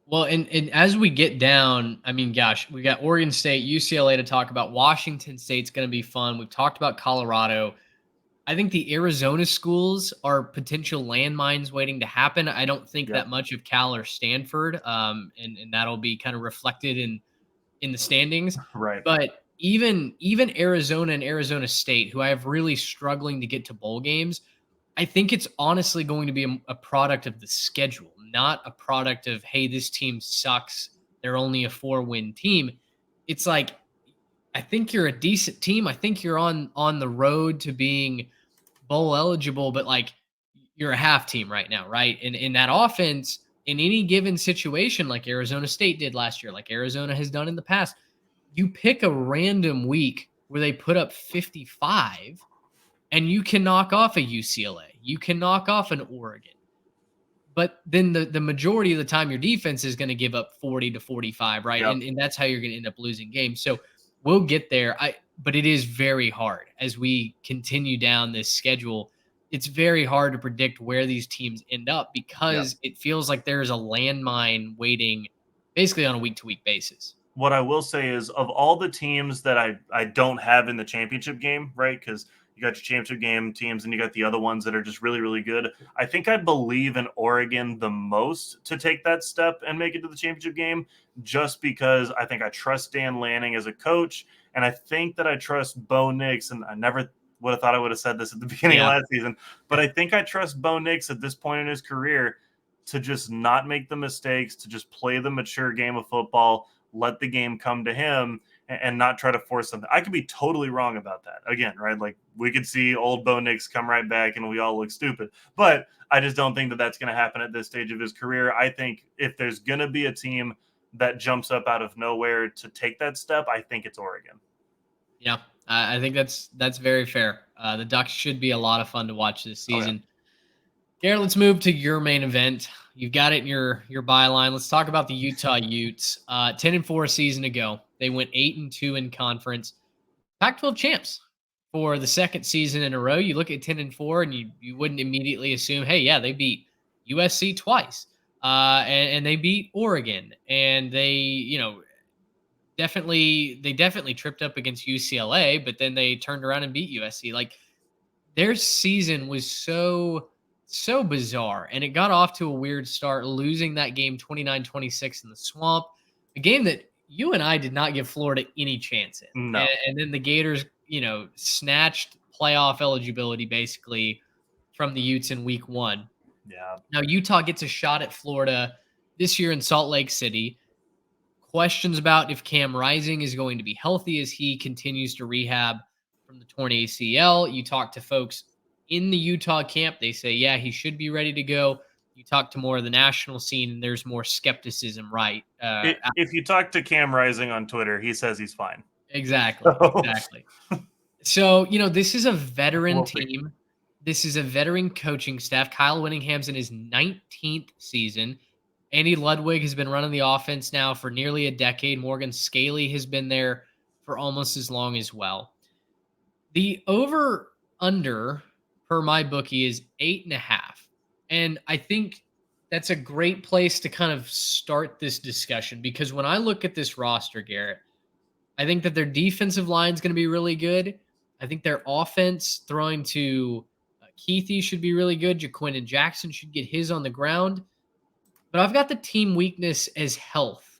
Well, and as we get down, gosh, we got Oregon State, UCLA to talk about. Washington State's going to be fun. We've talked about Colorado. I think the Arizona schools are potential landmines waiting to happen. I don't think that much of Cal or Stanford, and that'll be kind of reflected in the standings. Right. But even Arizona and Arizona State, who I have really struggling to get to bowl games, I think it's honestly going to be a product of the schedule, not a product of, hey, this team sucks, they're only a 4-win team. It's like, I think you're a decent team. I think you're on the road to being bowl eligible, but like you're a half team right now, right? And in that offense, in any given situation, like Arizona State did last year, like Arizona has done in the past, you pick a random week where they put up 55 and you can knock off a UCLA. You can knock off an Oregon. But then the majority of the time, your defense is going to give up 40 to 45, right? Yep. And that's how you're going to end up losing games. So we'll get there. But it is very hard as we continue down this schedule. It's very hard to predict where these teams end up because it feels like there's a landmine waiting basically on a week-to-week basis. What I will say is, of all the teams that I don't have in the championship game, right, because you got your championship game teams and you got the other ones that are just really, really good, I think I believe in Oregon the most to take that step and make it to the championship game, just because I think I trust Dan Lanning as a coach, and I think that I trust Bo Nix, and I never would have thought I would have said this at the beginning of last season, but I think I trust Bo Nix at this point in his career to just not make the mistakes, to just play the mature game of football, let the game come to him, and not try to force something. I could be totally wrong about that. Again, right? Like, we could see old Bo Nix come right back and we all look stupid. But I just don't think that that's going to happen at this stage of his career. I think if there's going to be a team that jumps up out of nowhere to take that step, I think it's Oregon. Yeah, I think that's very fair. The Ducks should be a lot of fun to watch this season. Garrett, let's move to your main event. You've got it in your byline. Let's talk about the Utah Utes. 10-4 a season ago. They went 8-2 in conference. Pac-12 champs for the second season in a row. You look at 10-4 and you wouldn't immediately assume, hey, yeah, they beat USC twice. And they beat Oregon. And they, they definitely tripped up against UCLA, but then they turned around and beat USC. Like their season was so bizarre, and it got off to a weird start, losing that game 29-26 in the Swamp, a game that you and I did not give Florida any chance in. No. And then the Gators, snatched playoff eligibility basically from the Utes in week 1. Yeah. Now Utah gets a shot at Florida this year in Salt Lake City. Questions about if Cam Rising is going to be healthy as he continues to rehab from the torn ACL. You talk to folks in the Utah camp, they say, yeah, he should be ready to go. You talk to more of the national scene, and there's more skepticism, right? If you talk to Cam Rising on Twitter, he says he's fine. Exactly. Exactly. So, this is a veteran We'll see. team. This is a veteran coaching staff. Kyle Whittingham's in his 19th season. Andy Ludwig has been running the offense now for nearly a decade. Morgan Scaley has been there for almost as long as well. The over-under per my bookie is 8.5. And I think that's a great place to kind of start this discussion, because when I look at this roster, Garrett, I think that their defensive line is going to be really good. I think their offense, throwing to Keithy, should be really good. Jaquindon Jackson should get his on the ground. But I've got the team weakness as health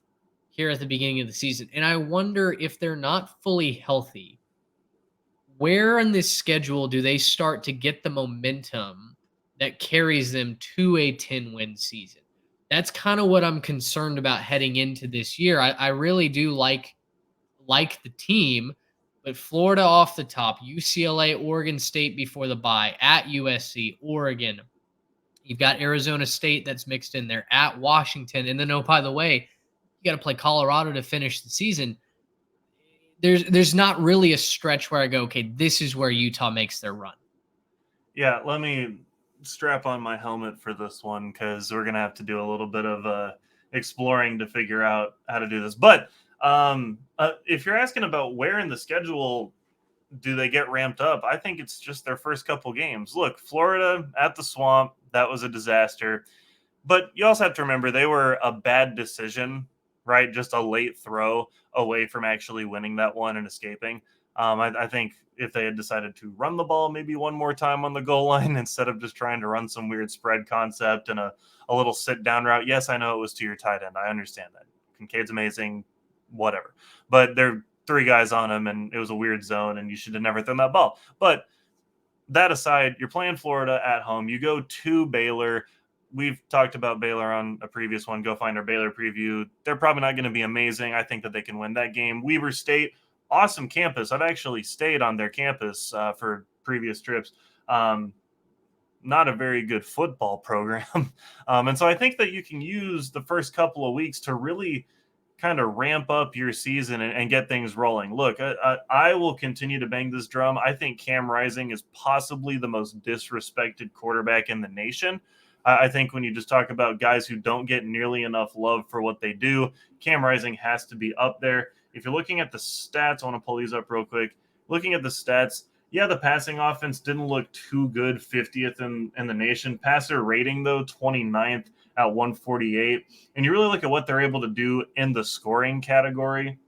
here at the beginning of the season. And I wonder, if they're not fully healthy, where in this schedule do they start to get the momentum that carries them to a 10-win season? That's kind of what I'm concerned about heading into this year. I really do like the team, but Florida off the top, UCLA, Oregon State before the bye, at USC, Oregon. You've got Arizona State that's mixed in there, at Washington. And then, oh, by the way, you got to play Colorado to finish the season. There's not really a stretch where I go, okay, this is where Utah makes their run. Yeah, let me strap on my helmet for this one, because we're going to have to do a little bit of exploring to figure out how to do this. But if you're asking about where in the schedule do they get ramped up, I think it's just their first couple games. Look, Florida at the Swamp, that was a disaster. But you also have to remember, they were a bad decision, right? Just a late throw away from actually winning that one and escaping. I think if they had decided to run the ball maybe one more time on the goal line instead of just trying to run some weird spread concept and a little sit-down route. Yes, I know it was to your tight end. I understand that. Kincaid's amazing, whatever. But there are 3 guys on him, and it was a weird zone, and you should have never thrown that ball. But that aside, you're playing Florida at home. You go to Baylor. We've talked about Baylor on a previous one. Go find our Baylor preview. They're probably not going to be amazing. I think that they can win that game. Weber State, awesome campus. I've actually stayed on their campus for previous trips. Not a very good football program. And so I think that you can use the first couple of weeks to really kind of ramp up your season and get things rolling. Look, I will continue to bang this drum. I think Cam Rising is possibly the most disrespected quarterback in the nation. I think when you just talk about guys who don't get nearly enough love for what they do, Cam Rising has to be up there. If you're looking at the stats, I want to pull these up real quick. Looking at the stats, yeah, the passing offense didn't look too good, 50th in the nation. Passer rating, though, 29th at 148. And you really look at what they're able to do in the scoring category.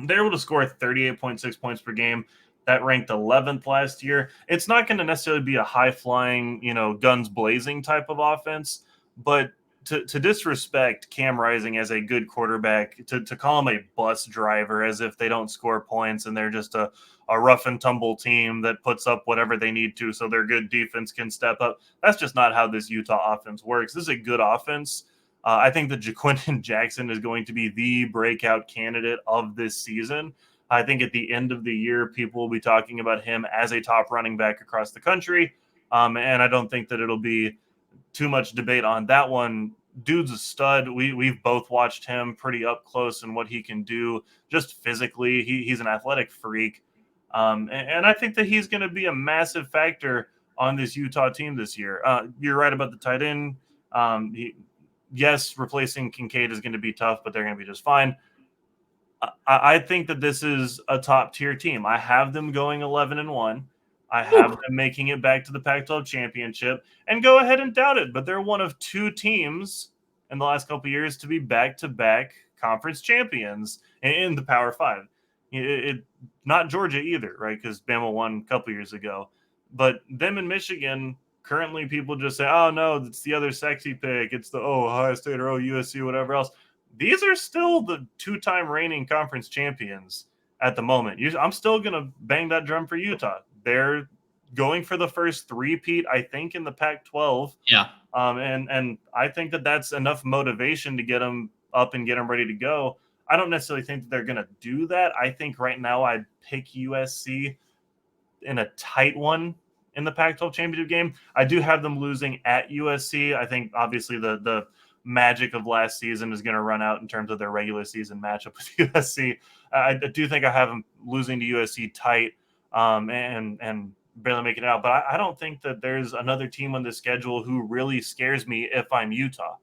They're able to score 38.6 points per game. That ranked 11th last year. It's not going to necessarily be a high-flying, guns blazing type of offense, but to disrespect Cam Rising as a good quarterback, to call him a bus driver as if they don't score points and they're just a rough and tumble team that puts up whatever they need to so their good defense can step up. That's just not how this Utah offense works. This is a good offense. I think that Jaquindon Jackson is going to be the breakout candidate of this season. I think at the end of the year, people will be talking about him as a top running back across the country. And I don't think that it'll be too much debate on that one. Dude's a stud. We've both watched him pretty up close and what he can do just physically. He's an athletic freak. And I think that he's going to be a massive factor on this Utah team this year. You're right about the tight end. Yes, replacing Kincaid is going to be tough, but they're going to be just fine. I think that this is a top-tier team. I have them going 11-1. I have them making it back to the Pac-12 championship, and go ahead and doubt it. But they're one of 2 teams in the last couple of years to be back-to-back conference champions in the Power Five. Not Georgia either, right? Because Bama won a couple years ago. But them in Michigan, currently people just say, oh, no, it's the other sexy pick. It's the, Ohio State or USC, whatever else. These are still the two-time reigning conference champions at the moment. I'm still going to bang that drum for Utah. They're going for the first three-peat, I think, in the Pac-12. Yeah. And I think that's enough motivation to get them up and get them ready to go. I don't necessarily think that they're going to do that. I think right now I'd pick USC in a tight one in the Pac-12 championship game. I do have them losing at USC. I think obviously the magic of last season is going to run out in terms of their regular season matchup with USC. I do think I have them losing to USC tight and barely making it out. But I don't think that there's another team on the schedule who really scares me if I'm Utah,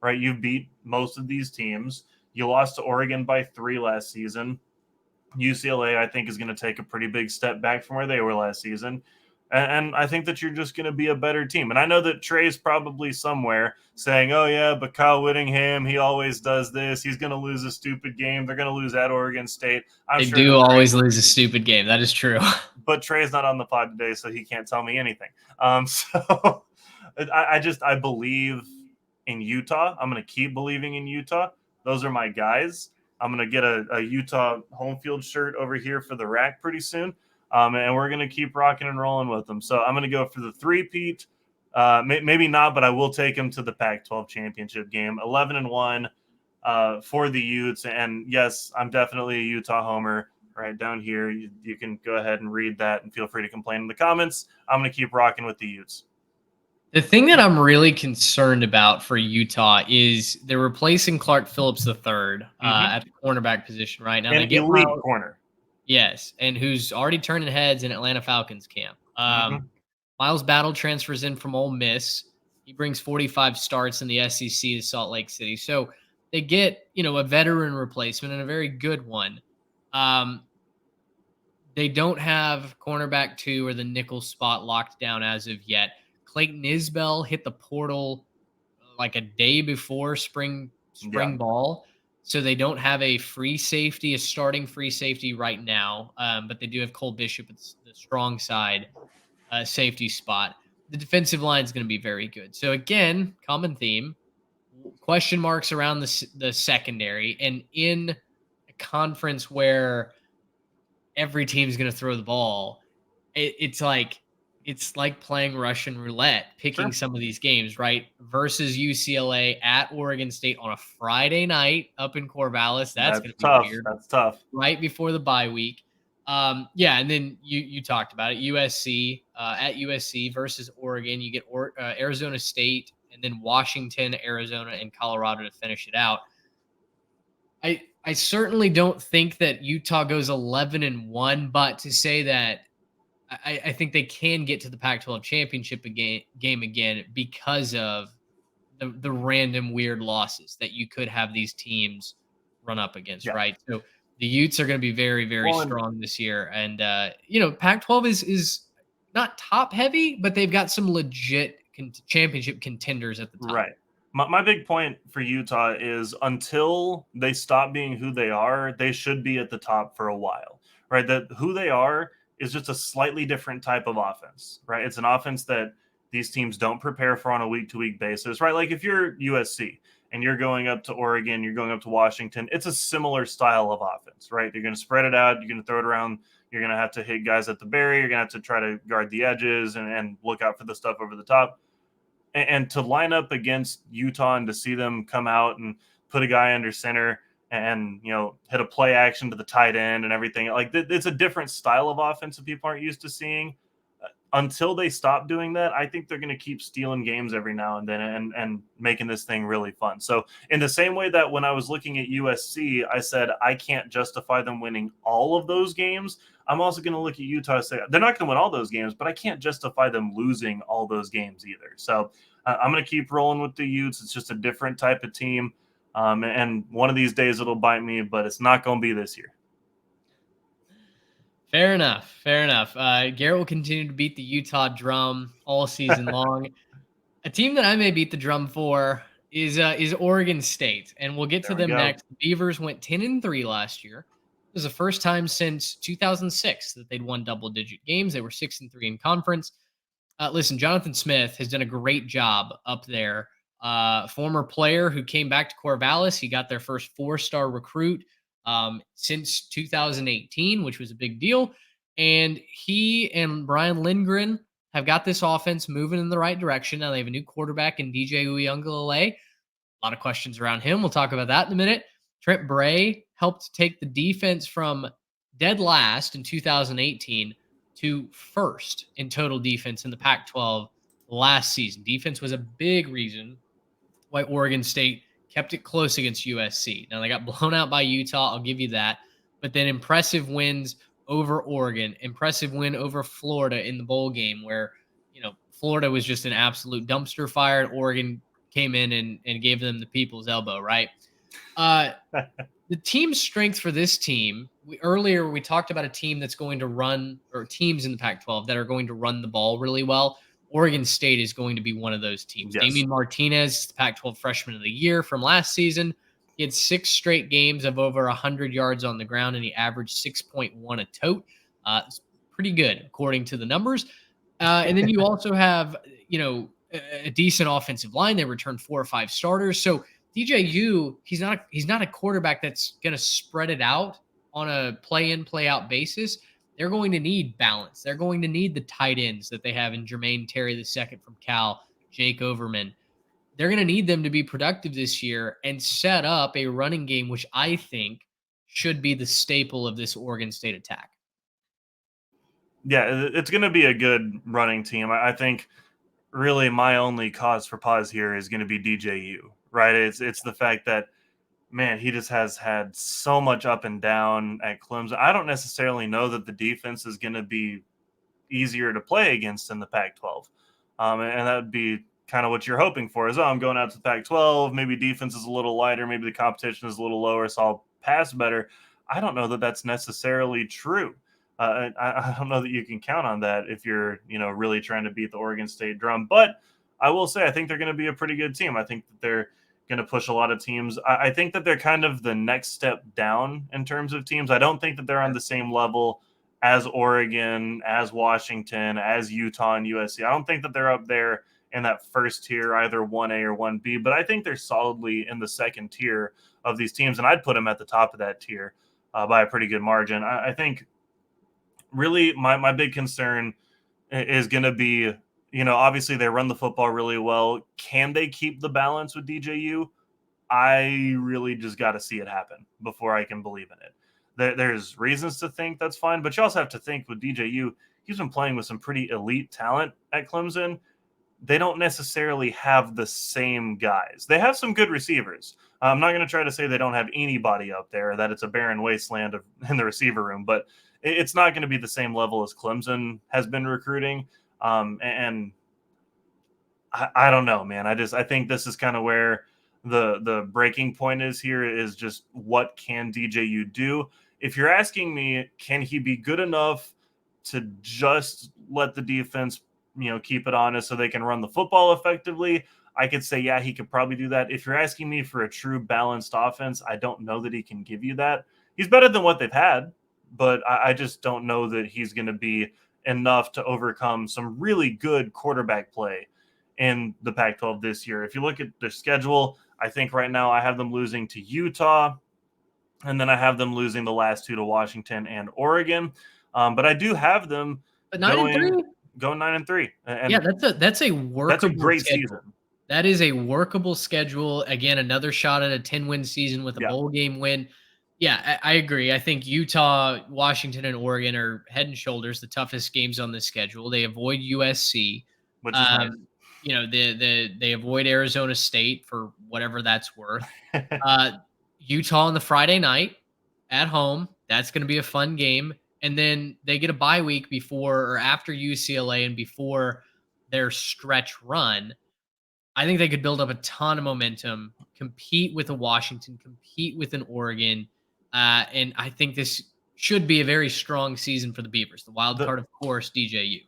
right? You beat most of these teams. You lost to Oregon by 3 last season. UCLA, I think, is going to take a pretty big step back from where they were last season. And I think that you're just going to be a better team. And I know that Trey's probably somewhere saying, oh, yeah, but Kyle Whittingham, he always does this. He's going to lose a stupid game. They're going to lose at Oregon State. They do always lose a stupid game. That is true. But Trey's not on the pod today, so he can't tell me anything. So I believe in Utah. I'm going to keep believing in Utah. Those are my guys. I'm going to get a Utah home field shirt over here for the rack pretty soon. And we're going to keep rocking and rolling with them. So I'm going to go for the three-peat. Maybe not, but I will take them to the Pac-12 championship game. 11-1 for the Utes. And yes, I'm definitely a Utah homer right down here. You can go ahead and read that and feel free to complain in the comments. I'm going to keep rocking with the Utes. The thing that I'm really concerned about for Utah is they're replacing Clark Phillips III at the cornerback position right now. An elite corner. Yes, and who's already turning heads in Atlanta Falcons camp. Miles Battle transfers in from Ole Miss. He brings 45 starts in the SEC to Salt Lake City. So they get, a veteran replacement and a very good one. They don't have cornerback 2 or the nickel spot locked down as of yet. Clayton Isbell hit the portal like a day before spring ball. So they don't have a starting free safety right now. But they do have Cole Bishop at the strong side safety spot. The defensive line is going to be very good. So again, common theme, question marks around the secondary. And in a conference where every team is going to throw the ball, it's like playing Russian roulette, picking some of these games, right? Versus UCLA at Oregon State on a Friday night up in Corvallis. That's going to be tough. weird. That's tough. Right before the bye week. And then you talked about it. USC at USC versus Oregon. You get Arizona State and then Washington, Arizona, and Colorado to finish it out. I certainly don't think that Utah goes 11-1, but to say that I think they can get to the Pac-12 championship game again because of the random weird losses that you could have these teams run up against, right? So the Utes are going to be very, very strong this year. And, Pac-12 is not top heavy, but they've got some legit championship contenders at the top. Right. My big point for Utah is until they stop being who they are, they should be at the top for a while, right? That who they are is just a slightly different type of offense, right? It's an offense that these teams don't prepare for on a week-to-week basis, right? Like if you're USC and you're going up to Oregon, you're going up to Washington, it's a similar style of offense, right? You're going to spread it out. You're going to throw it around. You're going to have to hit guys at the berry. You're going to have to try to guard the edges and look out for the stuff over the top. And to line up against Utah and to see them come out and put a guy under center and, hit a play action to the tight end and everything. Like, it's a different style of offense that people aren't used to seeing. Until they stop doing that, I think they're going to keep stealing games every now and then and making this thing really fun. So in the same way that when I was looking at USC, I said, I can't justify them winning all of those games. I'm also going to look at Utah and say, they're not going to win all those games, but I can't justify them losing all those games either. So I'm going to keep rolling with the Utes. It's just a different type of team. And one of these days it'll bite me, but it's not going to be this year. Fair enough. Garrett will continue to beat the Utah drum all season long. A team that I may beat the drum for is Oregon State, and we'll get to There we them go. next. The Beavers went 10-3 last year. It was the first time since 2006 that they'd won double-digit games. They were 6-3 in conference. Listen, Jonathan Smith has done a great job up there. Former player who came back to Corvallis. He got their first 4-star recruit since 2018, which was a big deal. And he and Brian Lindgren have got this offense moving in the right direction. Now they have a new quarterback in DJ Uiagalelei. A lot of questions around him. We'll talk about that in a minute. Trent Bray helped take the defense from dead last in 2018 to first in total defense in the Pac-12 last season. Defense was a big reason why Oregon State kept it close against USC. Now they got blown out by Utah. I'll give you that. But then impressive wins over Oregon, impressive win over Florida in the bowl game where, Florida was just an absolute dumpster fire and Oregon came in and gave them the people's elbow, right? The team strength for this team, earlier we talked about a team that's going to run, or teams in the Pac-12 that are going to run the ball really well. Oregon State is going to be one of those teams. Yes. Damian Martinez, the Pac-12 Freshman of the Year from last season. He had 6 straight games of over 100 yards on the ground, and he averaged 6.1 a tote. It's pretty good, according to the numbers. And then you also have, a decent offensive line. They returned 4 or 5 starters. So DJU, he's not a quarterback that's going to spread it out on a play-in, play-out basis. They're going to need balance. They're going to need the tight ends that they have in Jermaine Terry II from Cal, Jake Overman. They're going to need them to be productive this year and set up a running game, which I think should be the staple of this Oregon State attack. Yeah, it's going to be a good running team. I think really my only cause for pause here is going to be DJU, right? It's the fact that, man, he just has had so much up and down at Clemson. I don't necessarily know that the defense is going to be easier to play against in the Pac-12. And that would be kind of what you're hoping for is, I'm going out to the Pac-12, maybe defense is a little lighter, maybe the competition is a little lower, so I'll pass better. I don't know that that's necessarily true. I don't know that you can count on that if you're, really trying to beat the Oregon State drum. But I will say I think they're going to be a pretty good team. I think that they're going to push a lot of teams. I think that they're kind of the next step down in terms of teams. I don't think that they're on the same level as Oregon, as Washington, as Utah and USC. I don't think that they're up there in that first tier, either 1A or 1B, but I think they're solidly in the second tier of these teams, and I'd put them at the top of that tier by a pretty good margin. I think really my big concern is going to be, obviously they run the football really well. Can they keep the balance with DJU? I really just got to see it happen before I can believe in it. There's reasons to think that's fine, but you also have to think with DJU, he's been playing with some pretty elite talent at Clemson. They don't necessarily have the same guys. They have some good receivers. I'm not going to try to say they don't have anybody up there, that it's a barren wasteland in the receiver room, but it's not going to be the same level as Clemson has been recruiting. And I don't know, man. I think this is kind of where the breaking point is here, is just what can DJU do? If you're asking me, can he be good enough to just let the defense, keep it honest so they can run the football effectively? I could say, yeah, he could probably do that. If you're asking me for a true balanced offense, I don't know that he can give you that. He's better than what they've had, but I just don't know that he's going to be enough to overcome some really good quarterback play in the Pac-12 this year. If you look at their schedule, I think right now I have them losing to Utah, and then I have them losing the last 2 to Washington and Oregon. But I do have them going 9-3. And yeah, that's a workable that's a great schedule. season. That is a workable schedule. Again, another shot at a 10-win season with a bowl game win. Yeah, I agree. I think Utah, Washington, and Oregon are head and shoulders the toughest games on the schedule. They avoid USC, which is nice. They avoid Arizona State for whatever that's worth. Utah on the Friday night at home. That's going to be a fun game. And then they get a bye week before or after UCLA and before their stretch run. I think they could build up a ton of momentum, compete with a Washington, compete with an Oregon. And I think this should be a very strong season for the Beavers. The wild card, of course, DJU.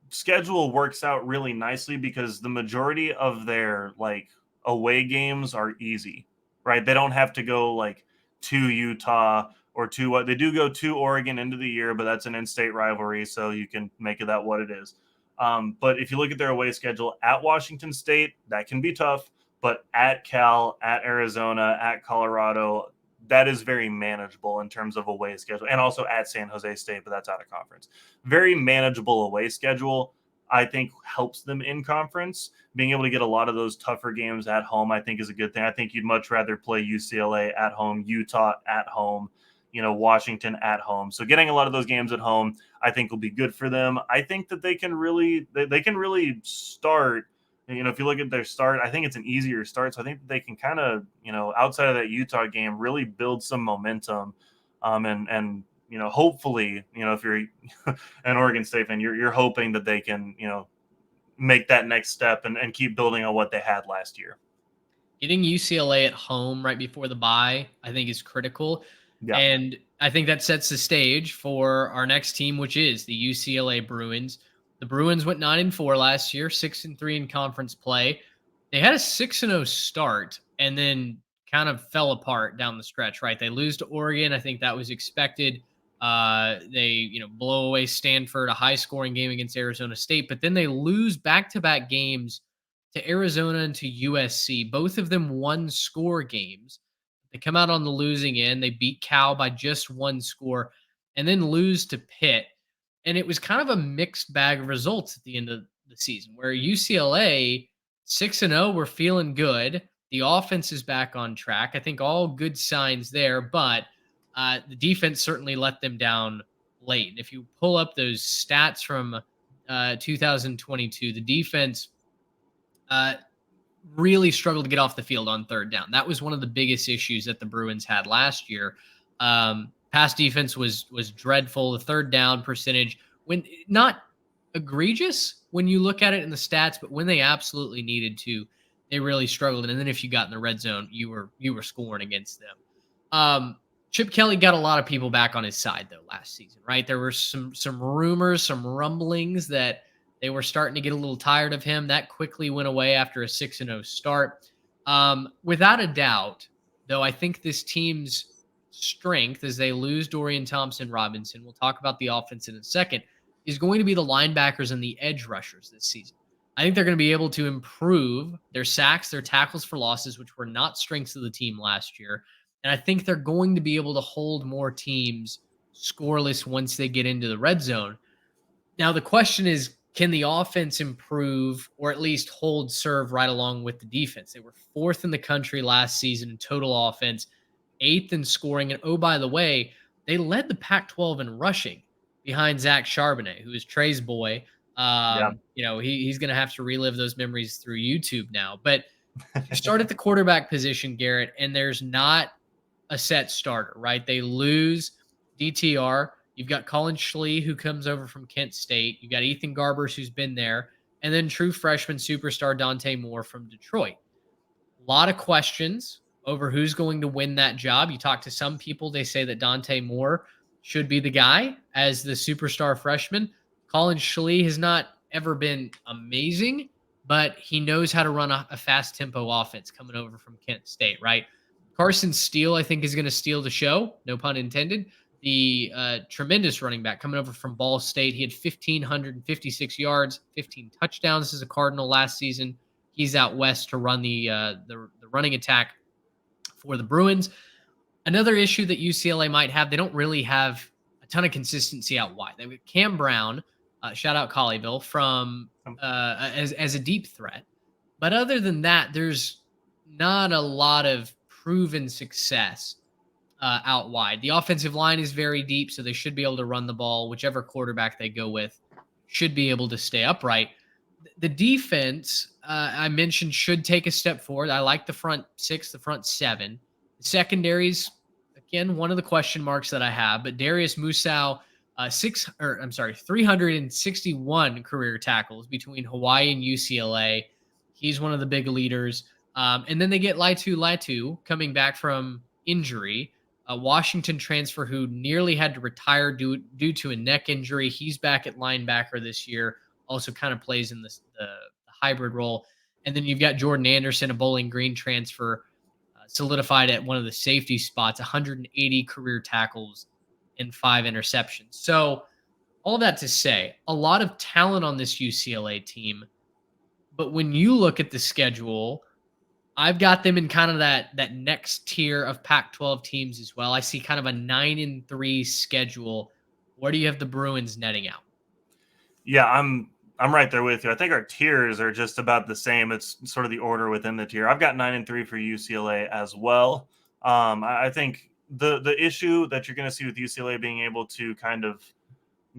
schedule works out really nicely because the majority of their like away games are easy, right? They don't have to go like to Utah or to what they do go to Oregon into the year, but that's an in-state rivalry, so you can make of that what it is. But if you look at their away schedule at Washington State, that can be tough. But at Cal, at Arizona, at Colorado, that is very manageable in terms of away schedule, and also at San Jose State, but that's out of conference. Very manageable away schedule, I think, helps them in conference. Being able to get a lot of those tougher games at home, I think, is a good thing. I think you'd much rather play UCLA at home, Utah at home, Washington at home. So getting a lot of those games at home, I think, will be good for them. I think that they can really start. If you look at their start, I think it's an easier start. So I think that they can kind of, outside of that Utah game, really build some momentum. And hopefully, if you're an Oregon State fan, you're hoping that they can, make that next step and keep building on what they had last year. Getting UCLA at home right before the bye, I think, is critical. Yeah. And I think that sets the stage for our next team, which is the UCLA Bruins. The Bruins went 9-4 last year, 6-3 in conference play. They had a 6-0 start and then kind of fell apart down the stretch, right? They lose to Oregon. I think that was expected. They, blow away Stanford, a high-scoring game against Arizona State, but then they lose back-to-back games to Arizona and to USC. Both of them one-score games. They come out on the losing end. They beat Cal by just one score and then lose to Pitt. And it was kind of a mixed bag of results at the end of the season where UCLA 6-0 were feeling good. The offense is back on track. I think all good signs there, but the defense certainly let them down late. And if you pull up those stats from 2022, the defense really struggled to get off the field on third down. That was one of the biggest issues that the Bruins had last year. Pass defense was dreadful. The third down percentage, when not egregious when you look at it in the stats, but when they absolutely needed to, they really struggled. And then if you got in the red zone, you were scoring against them. Chip Kelly got a lot of people back on his side though last season, right? There were some rumors, some rumblings that they were starting to get a little tired of him. That quickly went away after a 6-0 start. Without a doubt, though, I think this team's strength as they lose Dorian Thompson-Robinson, we'll talk about the offense in a second, is going to be the linebackers and the edge rushers this season. I think they're going to be able to improve their sacks, their tackles for losses, which were not strengths of the team last year. And I think they're going to be able to hold more teams scoreless once they get into the red zone. Now, the question is, can the offense improve or at least hold serve right along with the defense? They were 4th in the country last season in total offense, 8th in scoring. And oh, by the way, they led the Pac-12 in rushing behind Zach Charbonnet, who is Trey's boy. He's going to have to relive those memories through YouTube now. But you start at the quarterback position, Garrett, and there's not a set starter, right? They lose DTR. You've got Colin Schlee, who comes over from Kent State. You've got Ethan Garbers, who's been there. And then true freshman superstar Dante Moore from Detroit. A lot of questions over who's going to win that job. You talk to some people, they say that Dante Moore should be the guy as the superstar freshman. Colin Schlee has not ever been amazing, but he knows how to run a fast tempo offense coming over from Kent State, right? Carson Steele, I think, is going to steal the show. No pun intended. The tremendous running back coming over from Ball State. He had 1,556 yards, 15 touchdowns as a Cardinal last season. He's out west to run the running attack for the Bruins. Another issue that UCLA might have, they don't really have a ton of consistency out wide. They've got Cam Brown, shout out Colleyville, from as a deep threat. But other than that, there's not a lot of proven success out wide. The offensive line is very deep, so they should be able to run the ball. Whichever quarterback they go with should be able to stay upright. The defense, I mentioned, should take a step forward. I like the front 6, the front 7. The secondaries, again, one of the question marks that I have, but Darius Musow, 361 career tackles between Hawaii and UCLA. He's one of the big leaders. And then they get Latu coming back from injury. A Washington transfer who nearly had to retire due to a neck injury. He's back at linebacker this year. also kind of plays in the hybrid role. And then you've got Jordan Anderson, a Bowling Green transfer, solidified at one of the safety spots, 180 career tackles and 5 interceptions. So all that to say, a lot of talent on this UCLA team. But when you look at the schedule, I've got them in kind of that next tier of Pac-12 teams as well. I see kind of a 9-3 schedule. Where do you have the Bruins netting out? Yeah, I'm right there with you. I think our tiers are just about the same. It's sort of the order within the tier. I've got 9-3 for UCLA as well. I think the issue that you're going to see with UCLA being able to kind of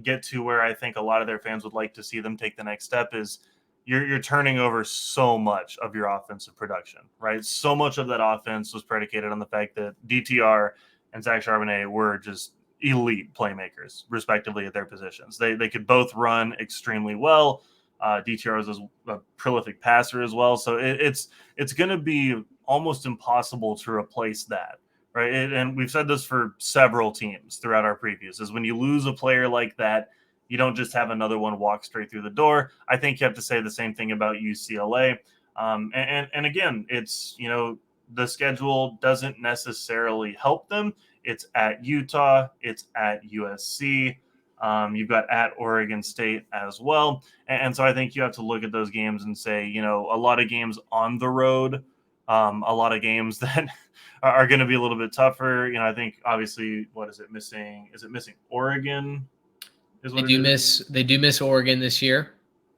get to where I think a lot of their fans would like to see them take the next step is you're turning over so much of your offensive production, right? So much of that offense was predicated on the fact that DTR and Zach Charbonnet were just elite playmakers, respectively, at their positions. They could both run extremely well. DTR is a prolific passer as well, so it's going to be almost impossible to replace that, right? And we've said this for several teams throughout our previews: is when you lose a player like that, you don't just have another one walk straight through the door. I think you have to say the same thing about UCLA. And again, it's, the schedule doesn't necessarily help them. It's at Utah. It's at USC. You've got at Oregon State as well. And so I think you have to look at those games and say, a lot of games on the road, a lot of games that are going to be a little bit tougher. I think obviously, what is it missing? Is it missing Oregon? They do miss Oregon this year.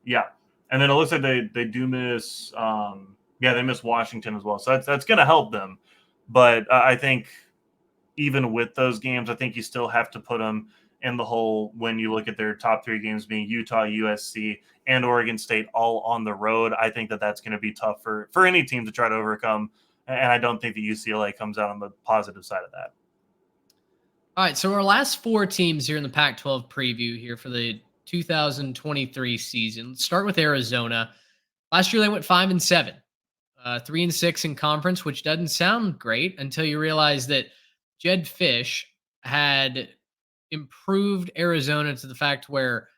Yeah. And then it looks like they do miss they miss Washington as well. So that's going to help them. But I think even with those games, I think you still have to put them in the hole when you look at their top 3 games being Utah, USC, and Oregon State all on the road. I think that's going to be tough for any team to try to overcome. And I don't think the UCLA comes out on the positive side of that. All right, so our last 4 teams here in the Pac-12 preview here for the 2023 season. Let's start with Arizona. Last year they went 5-7, 3-6 in conference, which doesn't sound great until you realize that Jedd Fisch had improved Arizona to the fact where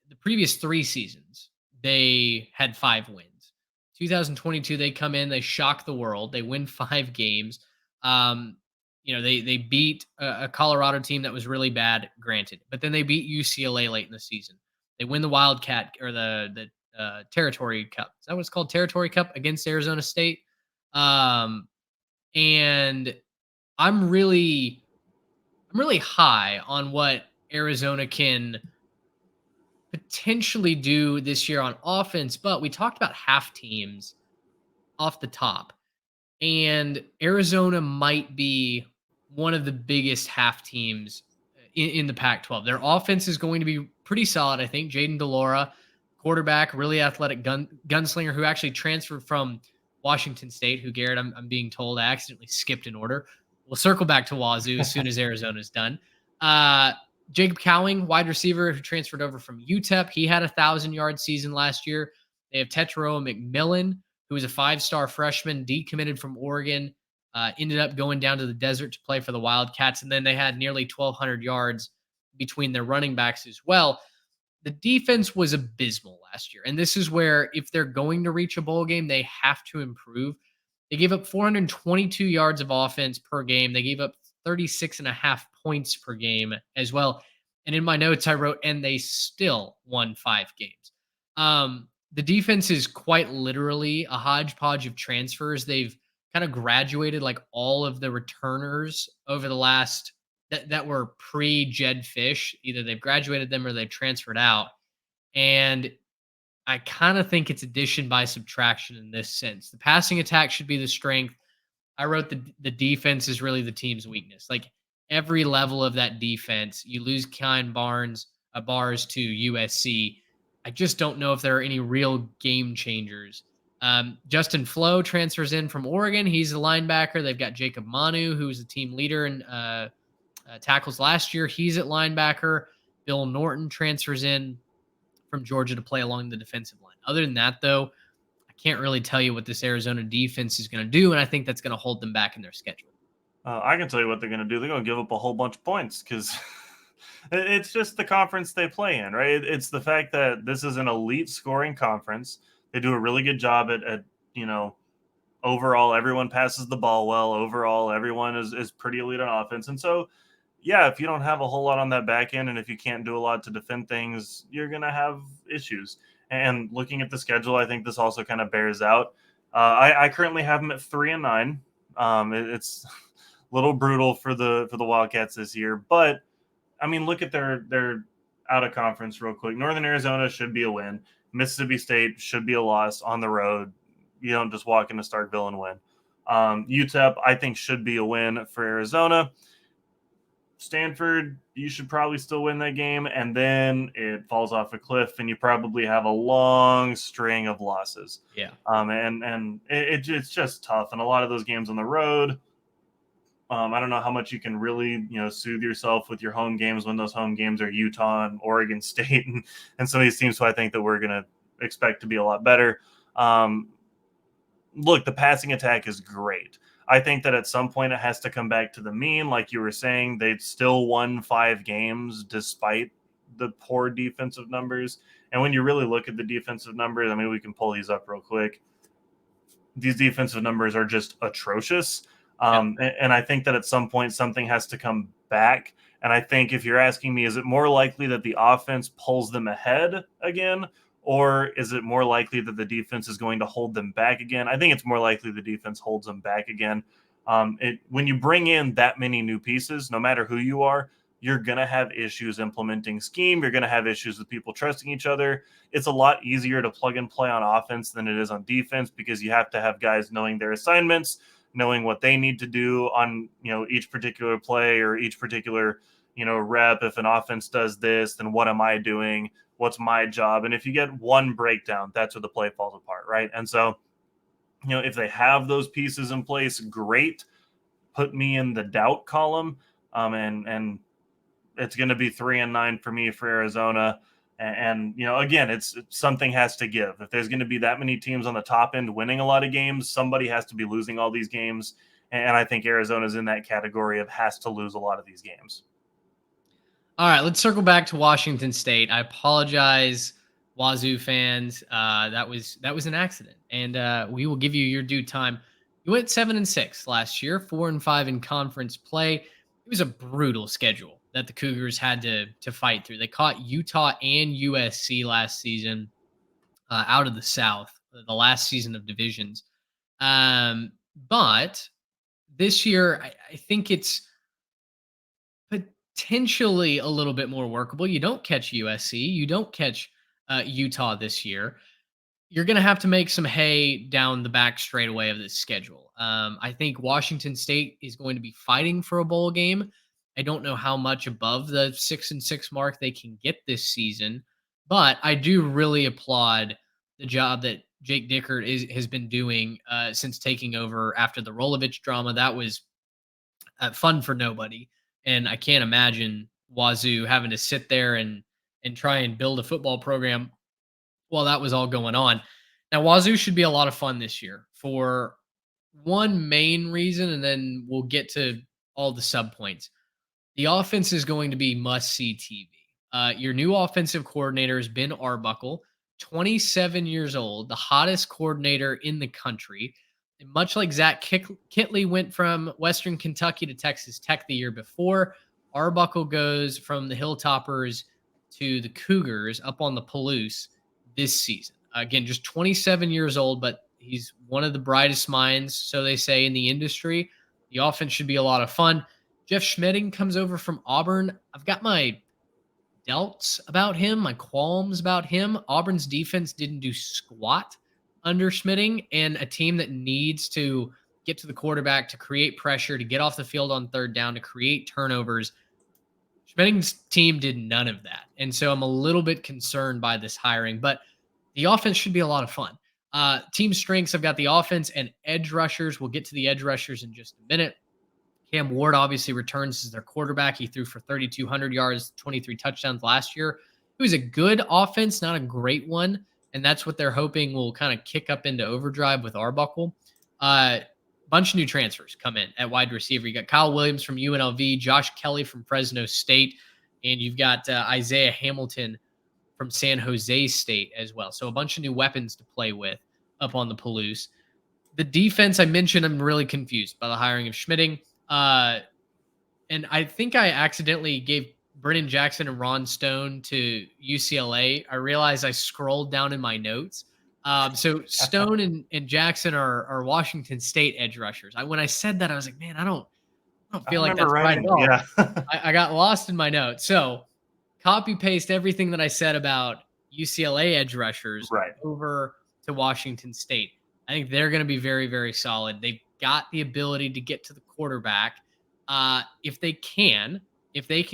the previous 3 seasons they had 5 wins. 2022 they come in, they shock the world, they win 5 games. They beat a Colorado team that was really bad, granted, but then they beat UCLA late in the season. They win the Wildcat or the Territory Cup. Is that what it's called? Territory Cup against Arizona State. And I'm really high on what Arizona can potentially do this year on offense, but we talked about half teams off the top, and Arizona might be one of the biggest half teams in the Pac-12. Their offense is going to be pretty solid, I think. Jaden DeLaura, quarterback, really athletic gunslinger who actually transferred from Washington State, who, Garrett, I'm being told I accidentally skipped an order. We'll circle back to Wazoo as soon as Arizona's done. Jacob Cowing, wide receiver who transferred over from UTEP. He had a 1,000-yard season last year. They have Tetairoa McMillan, who is a 5-star freshman, decommitted from Oregon, ended up going down to the desert to play for the Wildcats. And then they had nearly 1,200 yards between their running backs as well. The defense was abysmal last year. And this is where, if they're going to reach a bowl game, they have to improve. They gave up 422 yards of offense per game. They gave up 36.5 points per game as well. And in my notes, I wrote, and they still won 5 games. The defense is quite literally a hodgepodge of transfers. They've kind of graduated like all of the returners over the last that were pre-Jedd Fisch. Either they've graduated them or they've transferred out. And I kind of think it's addition by subtraction in this sense. The passing attack should be the strength. I wrote the defense is really the team's weakness. Like every level of that defense, you lose Kyon Bars to USC. I just don't know if there are any real game changers. Justin Flo transfers in from Oregon. He's a linebacker. They've got Jacob Manu, who was the team leader in tackles last year. He's at linebacker. Bill Norton transfers in from Georgia to play along the defensive line. Other than that, though, I can't really tell you what this Arizona defense is going to do, and I think that's going to hold them back in their schedule. I can tell you what they're going to do. They're going to give up a whole bunch of points because It's just the conference they play in, right? It's the fact that this is an elite scoring conference. They do a really good job at overall everyone passes the ball well. Overall, everyone is pretty elite on offense. And so, yeah, if you don't have a whole lot on that back end and if you can't do a lot to defend things, you're going to have issues. And looking at the schedule, I think this also kind of bears out. I currently have them at 3-9. It's a little brutal for the Wildcats this year, but I mean, look at their out of conference real quick. Northern Arizona should be a win. Mississippi State should be a loss on the road. You don't just walk into Starkville and win. UTEP, I think, should be a win for Arizona. Stanford, you should probably still win that game, and then it falls off a cliff, and you probably have a long string of losses. Yeah. And it's just tough, and a lot of those games on the road. I don't know how much you can really, soothe yourself with your home games when those home games are Utah and Oregon State and some of these teams who I think that we're going to expect to be a lot better. Look, the passing attack is great. I think that at some point it has to come back to the mean. Like you were saying, they've still won 5 games despite the poor defensive numbers. And when you really look at the defensive numbers, I mean, we can pull these up real quick. These defensive numbers are just atrocious. And I think that at some point something has to come back. And I think if you're asking me, is it more likely that the offense pulls them ahead again, or is it more likely that the defense is going to hold them back again? I think it's more likely the defense holds them back again. When you bring in that many new pieces, no matter who you are, you're going to have issues implementing scheme. You're going to have issues with people trusting each other. It's a lot easier to plug and play on offense than it is on defense because you have to have guys knowing their assignments, knowing what they need to do on, each particular play or each particular, rep. If an offense does this, then what am I doing? What's my job? And if you get one breakdown, that's where the play falls apart, right? And so, if they have those pieces in place, great. Put me in the doubt column. And it's going to be 3-9 for me for Arizona. And again, it's something has to give. If there's going to be that many teams on the top end winning a lot of games, somebody has to be losing all these games. And I think Arizona's in that category of has to lose a lot of these games. All right, let's circle back to Washington State. I apologize, Wazoo fans. That was an accident, and we will give you your due time. You went 7-6 last year, 4-5 in conference play. It was a brutal schedule that the Cougars had to fight through. They caught Utah and USC last season out of the South, the last season of divisions. But this year, I think it's potentially a little bit more workable. You don't catch USC, you don't catch Utah this year. You're going to have to make some hay down the back straightaway of this schedule. I think Washington State is going to be fighting for a bowl game. I don't know how much above the 6-6 mark they can get this season, but I do really applaud the job that Jake Dickert has been doing since taking over after the Rolovich drama. That was fun for nobody. And I can't imagine Wazoo having to sit there and try and build a football program while that was all going on. Now, Wazoo should be a lot of fun this year for one main reason, and then we'll get to all the subpoints. The offense is going to be must-see TV. Your new offensive coordinator is Ben Arbuckle, 27 years old, the hottest coordinator in the country. And much like Zach Kitley went from Western Kentucky to Texas Tech the year before, Arbuckle goes from the Hilltoppers to the Cougars up on the Palouse this season. Again, just 27 years old, but he's one of the brightest minds, so they say, in the industry. The offense should be a lot of fun. Jeff Schmedding comes over from Auburn. I've got my doubts about him, my qualms about him. Auburn's defense didn't do squat under Schmedding, and a team that needs to get to the quarterback, to create pressure, to get off the field on third down, to create turnovers. Schmedding's team did none of that. And so I'm a little bit concerned by this hiring, but the offense should be a lot of fun. Team strengths, I've got the offense and edge rushers. We'll get to the edge rushers in just a minute. Cam Ward obviously returns as their quarterback. He threw for 3,200 yards, 23 touchdowns last year. It was a good offense, not a great one. And that's what they're hoping will kind of kick up into overdrive with Arbuckle. Bunch of new transfers come in at wide receiver. You got Kyle Williams from UNLV, Josh Kelly from Fresno State, and you've got Isaiah Hamilton from San Jose State as well. So a bunch of new weapons to play with up on the Palouse. The defense I mentioned, I'm really confused by the hiring of Schmitting. And I think I accidentally gave Brennan Jackson and Ron Stone to UCLA. I realized I scrolled down in my notes. So Stone and Jackson are Washington State edge rushers. When I said that, I was like, man, I don't feel like that's right at all. Yeah. I got lost in my notes. So copy paste everything that I said about UCLA edge rushers Right. over to Washington State. I think they're going to be very, very solid. They've got the ability to get to the quarterback. If they can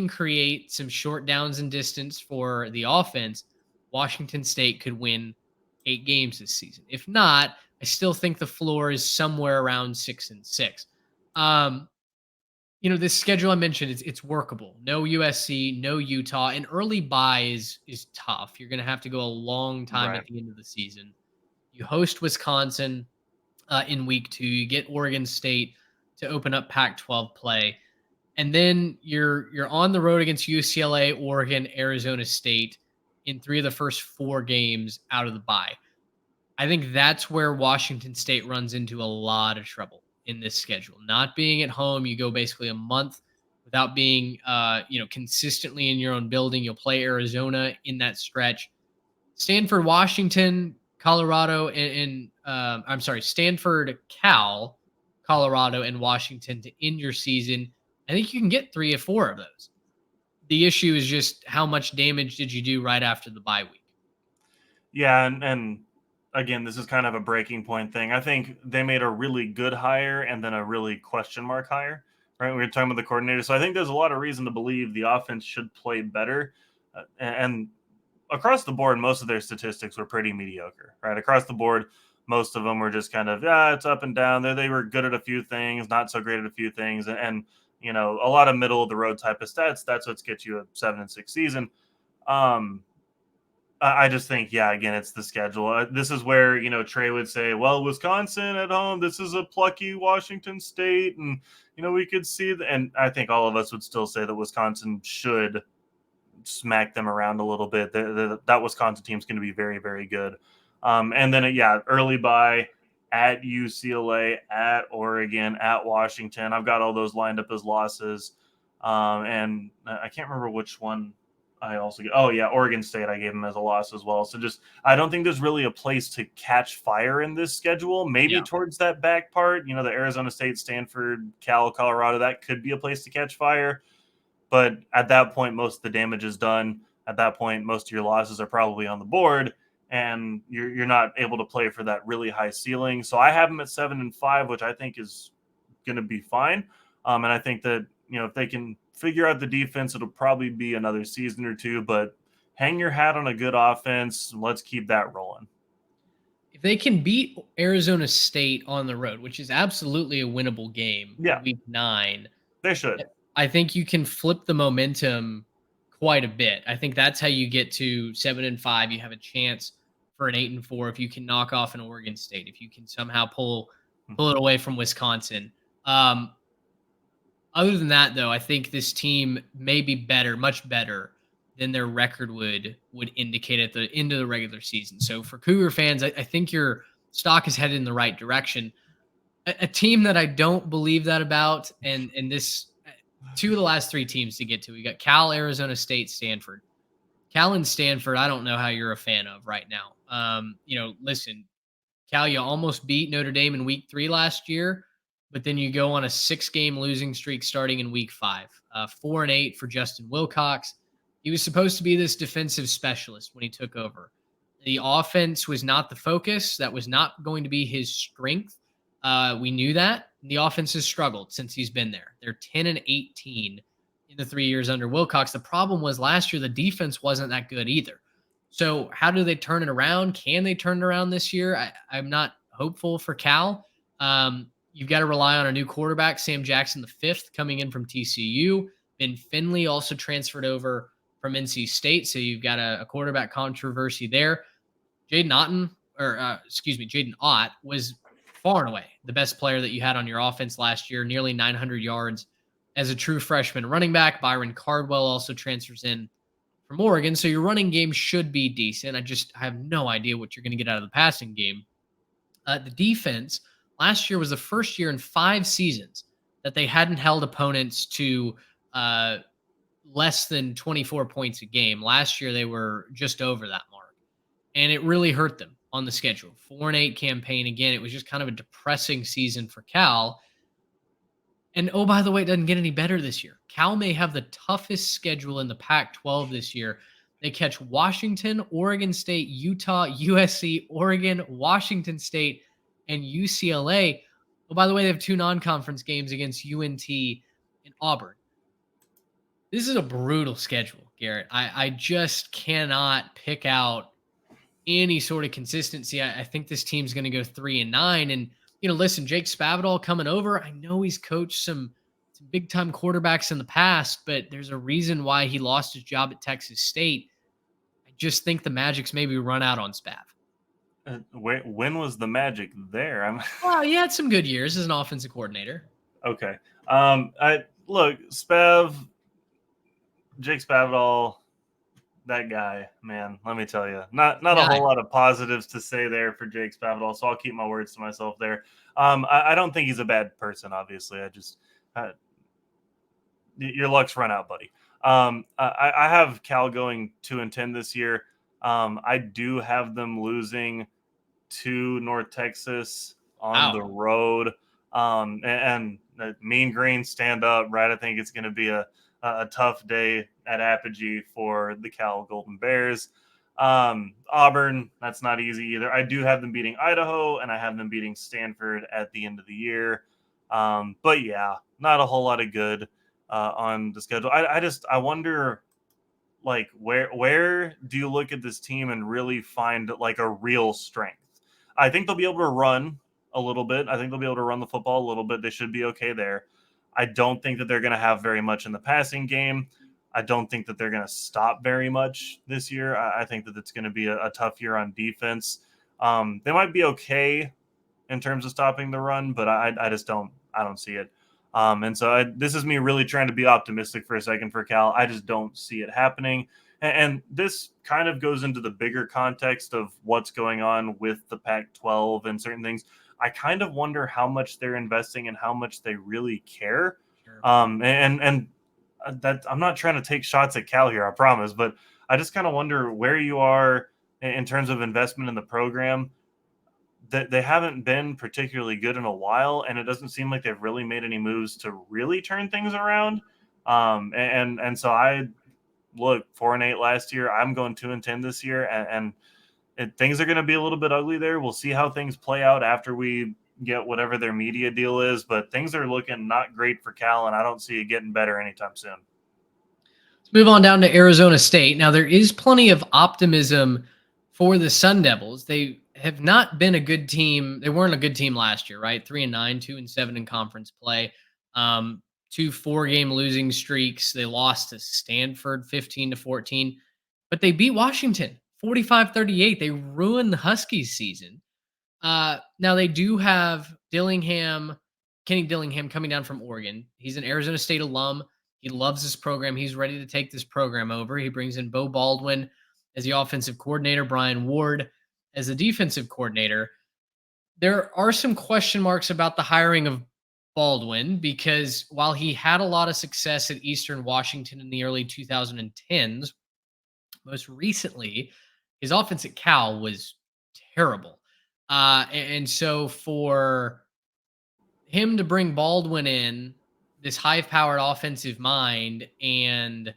create some short downs and distance for the offense, Washington State could win 8 games this season. If not, I still think the floor is somewhere around 6-6. This schedule I mentioned, it's workable. No USC, no Utah. An early bye is tough. You're going to have to go a long time at the end of the season. You host Wisconsin in week 2. You get Oregon State to open up Pac-12 play. And then you're on the road against UCLA, Oregon, Arizona State in 3 of the first 4 games out of the bye. I think that's where Washington State runs into a lot of trouble in this schedule. Not being at home, you go basically a month without being consistently in your own building. You'll play Arizona in that stretch. Stanford, Washington, Colorado, Stanford, Cal, Colorado, and Washington to end your season. I think you can get 3 or 4 of those. The issue is just how much damage did you do right after the bye week? Yeah, and again, this is kind of a breaking point thing. I think they made a really good hire and then a really question mark hire, right? We were talking about the coordinator. So I think there's a lot of reason to believe the offense should play better. And across the board, most of their statistics were pretty mediocre, right? Across the board, most of them were just kind of, it's up and down. They were good at a few things, not so great at a few things. And a lot of middle of the road type of stats. That's what's gets you a 7-6 season. I just think, again, it's the schedule. This is where, Trey would say, well, Wisconsin at home, this is a plucky Washington State. And, we could see and I think all of us would still say that Wisconsin should smack them around a little bit. That Wisconsin team's going to be very, very good. And then, early bye at UCLA, at Oregon, at Washington. I've got all those lined up as losses. And I can't remember which one I also get. Oregon State, I gave them as a loss as well. So I don't think there's really a place to catch fire in this schedule. Maybe towards that back part, the Arizona State, Stanford, Cal, Colorado, that could be a place to catch fire. But at that point, most of the damage is done. At that point, most of your losses are probably on the board, and you're not able to play for that really high ceiling. So I have them at 7-5, which I think is going to be fine. And I think that, if they can figure out the defense, it'll probably be another season or 2, but hang your hat on a good offense. Let's keep that rolling. If they can beat Arizona State on the road, which is absolutely a winnable game, week 9, they should. I think you can flip the momentum quite a bit. I think that's how you get to 7-5. You have a chance for an 8-4 if you can knock off an Oregon State, if you can somehow pull it away from Wisconsin. Other than that, though, I think this team may be better, much better than their record would indicate at the end of the regular season. So for Cougar fans, I think your stock is headed in the right direction. A team that I don't believe that about, and this 2 of the last 3 teams to get to. We got Cal, Arizona State, Stanford. Cal and Stanford, I don't know how you're a fan of right now. Listen, Cal, you almost beat Notre Dame in week 3 last year, but then you go on a 6-game losing streak starting in week 5. 4-8 for Justin Wilcox. He was supposed to be this defensive specialist when he took over. The offense was not the focus. That was not going to be his strength. We knew that. The offense has struggled since he's been there. They're 10-18 in the 3 years under Wilcox. The problem was last year the defense wasn't that good either. So how do they turn it around? Can they turn it around this year? I'm not hopeful for Cal. You've got to rely on a new quarterback, Sam Jackson V, coming in from TCU. Ben Finley also transferred over from NC State, so you've got a quarterback controversy there. Jaden Ott was far and away the best player that you had on your offense last year, nearly 900 yards as a true freshman running back. Byron Cardwell also transfers in from Oregon. So your running game should be decent. I have no idea what you're going to get out of the passing game. The defense last year was the first year in 5 seasons that they hadn't held opponents to less than 24 points a game. Last year, they were just over that mark, and it really hurt them on the schedule. 4-8 campaign. Again, it was just kind of a depressing season for Cal. And oh, by the way, it doesn't get any better this year. Cal may have the toughest schedule in the Pac-12 this year. They catch Washington, Oregon State, Utah, USC, Oregon, Washington State, and UCLA. Oh, by the way, they have 2 non-conference games against UNT and Auburn. This is a brutal schedule, Garrett. I just cannot pick out any sort of consistency. I think this team's going to go 3-9. And, listen, Jake Spavital coming over. I know he's coached some big-time quarterbacks in the past, but there's a reason why he lost his job at Texas State. I just think the Magic's maybe run out on Spav. When was the Magic there? Well, he had some good years as an offensive coordinator. Okay. Jake Spavital, that guy, man, let me tell you, not a whole lot of positives to say there for Jake Spavital, so I'll keep my words to myself there. I don't think he's a bad person, obviously. Your luck's run out, buddy. I have Cal going 2-10 this year. I do have them losing to North Texas on the road. And Mean Green stand up, right? I think it's going to be a tough day at Apogee for the Cal Golden Bears. Auburn, that's not easy either. I do have them beating Idaho, and I have them beating Stanford at the end of the year. But yeah, not a whole lot of good on the schedule. I wonder, like, where do you look at this team and really find like a real strength? I think they'll be able to run a little bit. I think they'll be able to run the football a little bit. They should be okay there. I don't think that they're going to have very much in the passing game. I don't think that they're going to stop very much this year. I think that it's going to be a tough year on defense. They might be okay in terms of stopping the run, but I don't see it. And so this is me really trying to be optimistic for a second for Cal. I just don't see it happening. And this kind of goes into the bigger context of what's going on with the Pac-12 and certain things. I kind of wonder how much they're investing and how much they really care. Sure. And that I'm not trying to take shots at Cal here, I promise, but I just kind of wonder where you are in terms of investment in the program. That they haven't been particularly good in a while, and it doesn't seem like they've really made any moves to really turn things around. And so I look 4-8 last year. I'm going 2-10 this year, and things are going to be a little bit ugly there. We'll see how things play out after we get whatever their media deal is, but things are looking not great for Cal, and I don't see it getting better anytime soon. Let's move on down to Arizona State. Now, there is plenty of optimism for the Sun Devils. They have not been a good team. They weren't a good team last year, right? 3-9, 2-7 in conference play. 2 4-game losing streaks. They lost to Stanford 15-14, but they beat Washington 45-38. They ruined the Huskies season. Now they do have Kenny Dillingham coming down from Oregon. He's an Arizona State alum. He loves this program. He's ready to take this program over. He brings in Bo Baldwin as the offensive coordinator, Brian Ward as the defensive coordinator. There are some question marks about the hiring of Baldwin because while he had a lot of success at Eastern Washington in the early 2010s, most recently, his offense at Cal was terrible. And so for him to bring Baldwin in, this high-powered offensive mind, and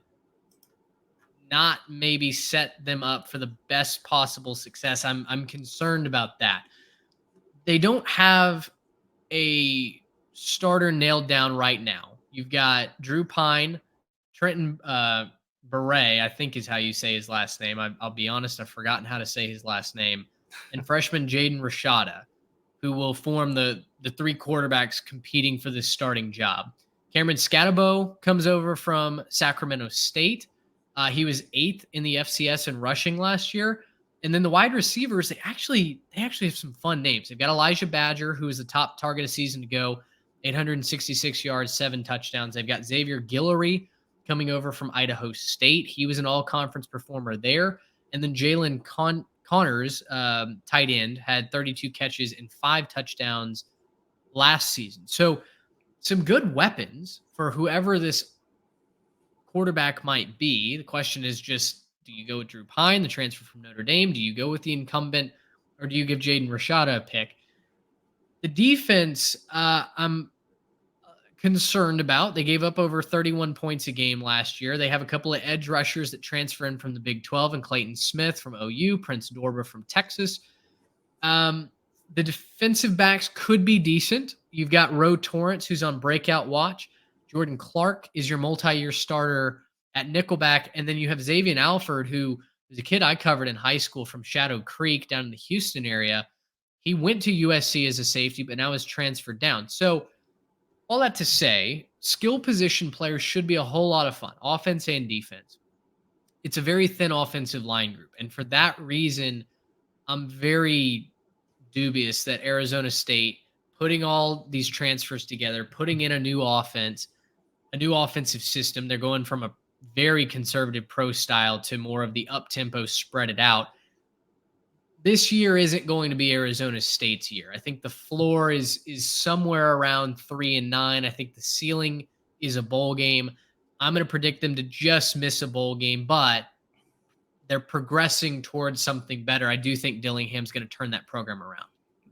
not maybe set them up for the best possible success, I'm concerned about that. They don't have a starter nailed down right now. You've got Drew Pine, Trenton Beret, I think is how you say his last name. I'll be honest, I've forgotten how to say his last name. And freshman Jaden Rashada, who will form the 3 quarterbacks competing for this starting job. Cameron Scatabo comes over from Sacramento State. He was 8th in the FCS in rushing last year. And then the wide receivers, they actually have some fun names. They've got Elijah Badger, who is the top target a season ago. 866 yards, 7 touchdowns. They've got Xavier Guillory coming over from Idaho State. He was an all-conference performer there. And then Jalen Connors, tight end, had 32 catches and 5 touchdowns last season. So some good weapons for whoever this quarterback might be. The question is just, do you go with Drew Pine, the transfer from Notre Dame? Do you go with the incumbent, or do you give Jaden Rashada a pick? The defense, I'm concerned about. They gave up over 31 points a game last year. They have a couple of edge rushers that transfer in from the Big 12, and Clayton Smith from OU, Prince Dorba from Texas. The defensive backs could be decent. You've got Roe Torrance, who's on breakout watch. Jordan Clark is your multi-year starter at nickelback. And then you have Xavier Alford, who was a kid I covered in high school from Shadow Creek down in the Houston area. He went to USC as a safety, but now is transferred down. So all that to say, skill position players should be a whole lot of fun, offense and defense. It's a very thin offensive line group. And for that reason, I'm very dubious that Arizona State, putting all these transfers together, putting in a new offense, a new offensive system. They're going from a very conservative pro style to more of the up-tempo, spread it out. This year isn't going to be Arizona State's year. I think the floor is somewhere around 3-9. I think the ceiling is a bowl game. I'm going to predict them to just miss a bowl game, but they're progressing towards something better. I do think Dillingham's going to turn that program around.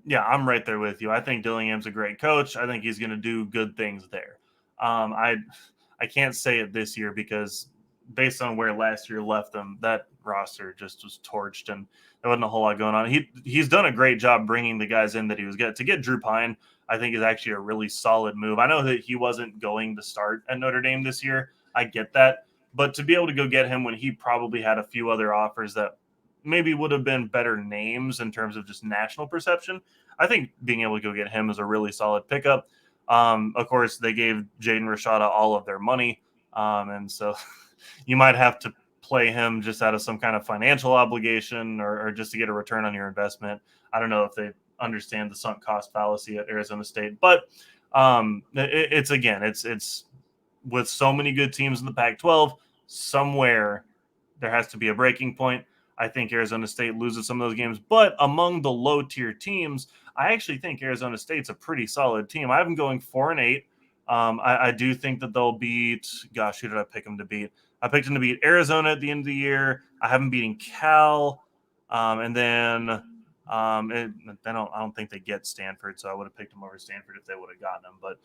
Yeah, I'm right there with you. I think Dillingham's a great coach. I think he's going to do good things there. I can't say it this year because based on where last year left them, that roster just was torched and there wasn't a whole lot going on. He's done a great job bringing the guys in that he was getting. To get Drew Pine, I think is actually a really solid move. I know that he wasn't going to start at Notre Dame this year. I get that. But to be able to go get him when he probably had a few other offers that maybe would have been better names in terms of just national perception, I think being able to go get him is a really solid pickup. Of course, they gave Jaden Rashada all of their money. And so you might have to play him just out of some kind of financial obligation or just to get a return on your investment. I don't know if they understand the sunk cost fallacy at Arizona State, but it's with so many good teams in the Pac-12, somewhere there has to be a breaking point. I think Arizona State loses some of those games, but among the low-tier teams, I actually think Arizona State's a pretty solid team. I have them going 4-8. I do think that they'll beat. Gosh, who did I pick them to beat? I picked them to beat Arizona at the end of the year. I have them beating Cal, and then I don't think they get Stanford, so I would have picked them over Stanford if they would have gotten them. But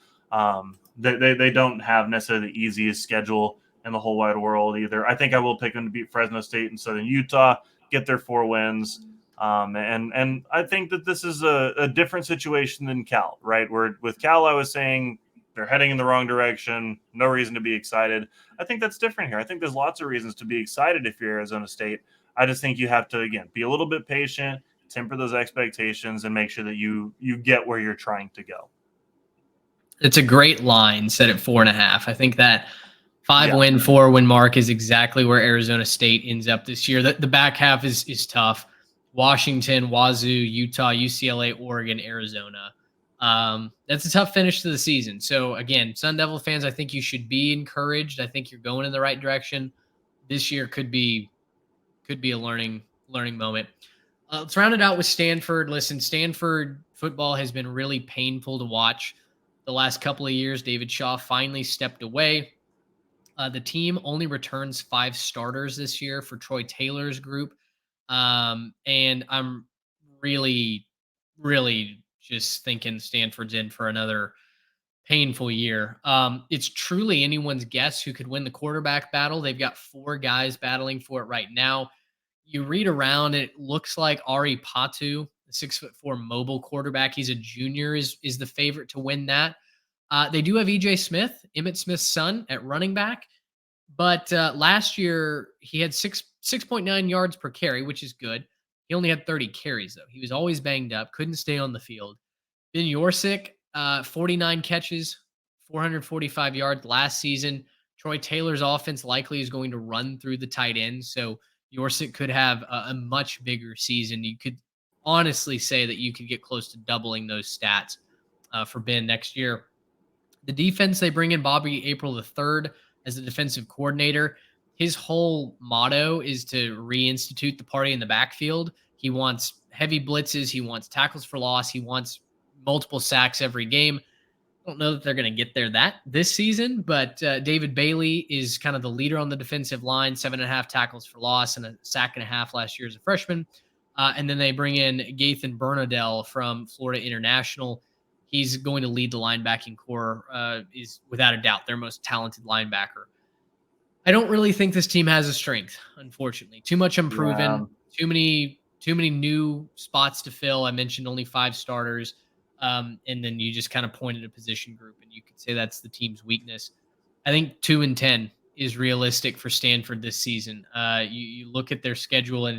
they don't have necessarily the easiest schedule in the whole wide world either. I think I will pick them to beat Fresno State and Southern Utah, get their 4 wins. And I think that this is a different situation than Cal, right? Where with Cal, I was saying they're heading in the wrong direction. No reason to be excited. I think that's different here. I think there's lots of reasons to be excited if you're Arizona State. I just think you have to, again, be a little bit patient, temper those expectations, and make sure that you get where you're trying to go. It's a great line set at 4.5. I think that 5-win, 4-win mark is exactly where Arizona State ends up this year. The back half is tough. Washington, Wazoo, Utah, UCLA, Oregon, Arizona. That's a tough finish to the season. So again, Sun Devil fans, I think you should be encouraged. I think you're going in the right direction. This year could be a learning moment. Let's round it out with Stanford. Listen, Stanford football has been really painful to watch the last couple of years. David Shaw finally stepped away. The team only returns 5 starters this year for Troy Taylor's group. And I'm really, really just thinking Stanford's in for another painful year. It's truly anyone's guess who could win the quarterback battle. They've got 4 guys battling for it right now. You read around, and it looks like Ari Patu, the 6'4" mobile quarterback, he's a junior, is the favorite to win that. They do have EJ Smith, Emmitt Smith's son, at running back. But last year, he had 6.9 yards per carry, which is good. He only had 30 carries, though. He was always banged up, couldn't stay on the field. Ben Yorsick, 49 catches, 445 yards last season. Troy Taylor's offense likely is going to run through the tight end, so Yorsick could have a much bigger season. You could honestly say that you could get close to doubling those stats for Ben next year. The defense, they bring in Bobby April III as the defensive coordinator. His whole motto is to reinstitute the party in the backfield. He wants heavy blitzes. He wants tackles for loss. He wants multiple sacks every game. I don't know that they're going to get there this season, but David Bailey is kind of the leader on the defensive line, 7.5 tackles for loss and a sack and a half last year as a freshman. And then they bring in Gathan Bernadelle from Florida International. He's going to lead the linebacking core, is without a doubt their most talented linebacker. I don't really think this team has a strength, unfortunately. Too much unproven, too many new spots to fill. I mentioned only 5 starters. And then you just kind of pointed a position group, and you could say that's the team's weakness. I think 2-10 is realistic for Stanford this season. You look at their schedule, and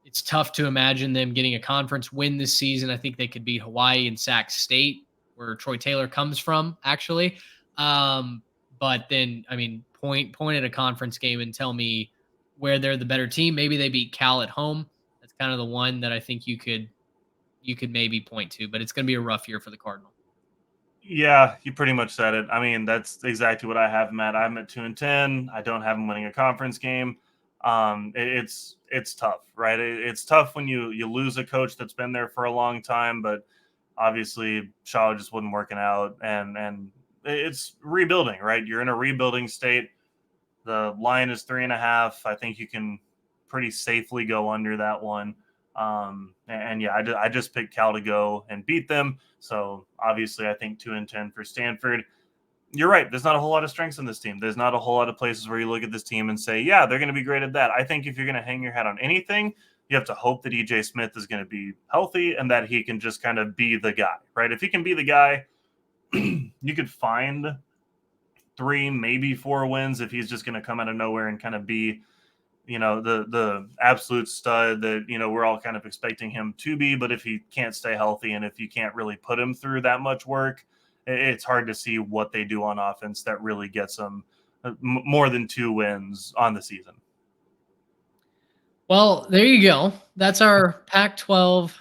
it's tough to imagine them getting a conference win this season. I think they could beat Hawaii and Sac State, where Troy Taylor comes from, actually. But then, I mean, point at a conference game and tell me where they're the better team. Maybe they beat Cal at home. That's kind of the one that I think you could maybe point to, but it's going to be a rough year for the Cardinal. Yeah, you pretty much said it. I mean, that's exactly what I have, Matt. I'm at 2-10. I don't have them winning a conference game. It's tough, right? It's tough when you lose a coach that's been there for a long time, but obviously Shaw just wasn't working out, and it's rebuilding, right? You're in a rebuilding state. The line is 3.5. I think you can pretty safely go under that one. And yeah, I just picked Cal to go and beat them. So obviously I think 2-10 for Stanford. You're right. There's not a whole lot of strengths in this team. There's not a whole lot of places where you look at this team and say, yeah, they're going to be great at that. I think if you're going to hang your hat on anything, you have to hope that EJ Smith is going to be healthy and that he can just kind of be the guy, right? If he can be the guy, you could find 3, maybe 4 wins if he's just going to come out of nowhere and kind of be, the absolute stud that, we're all kind of expecting him to be. But if he can't stay healthy and if you can't really put him through that much work, it's hard to see what they do on offense that really gets them more than 2 wins on the season. Well, there you go. That's our Pac-12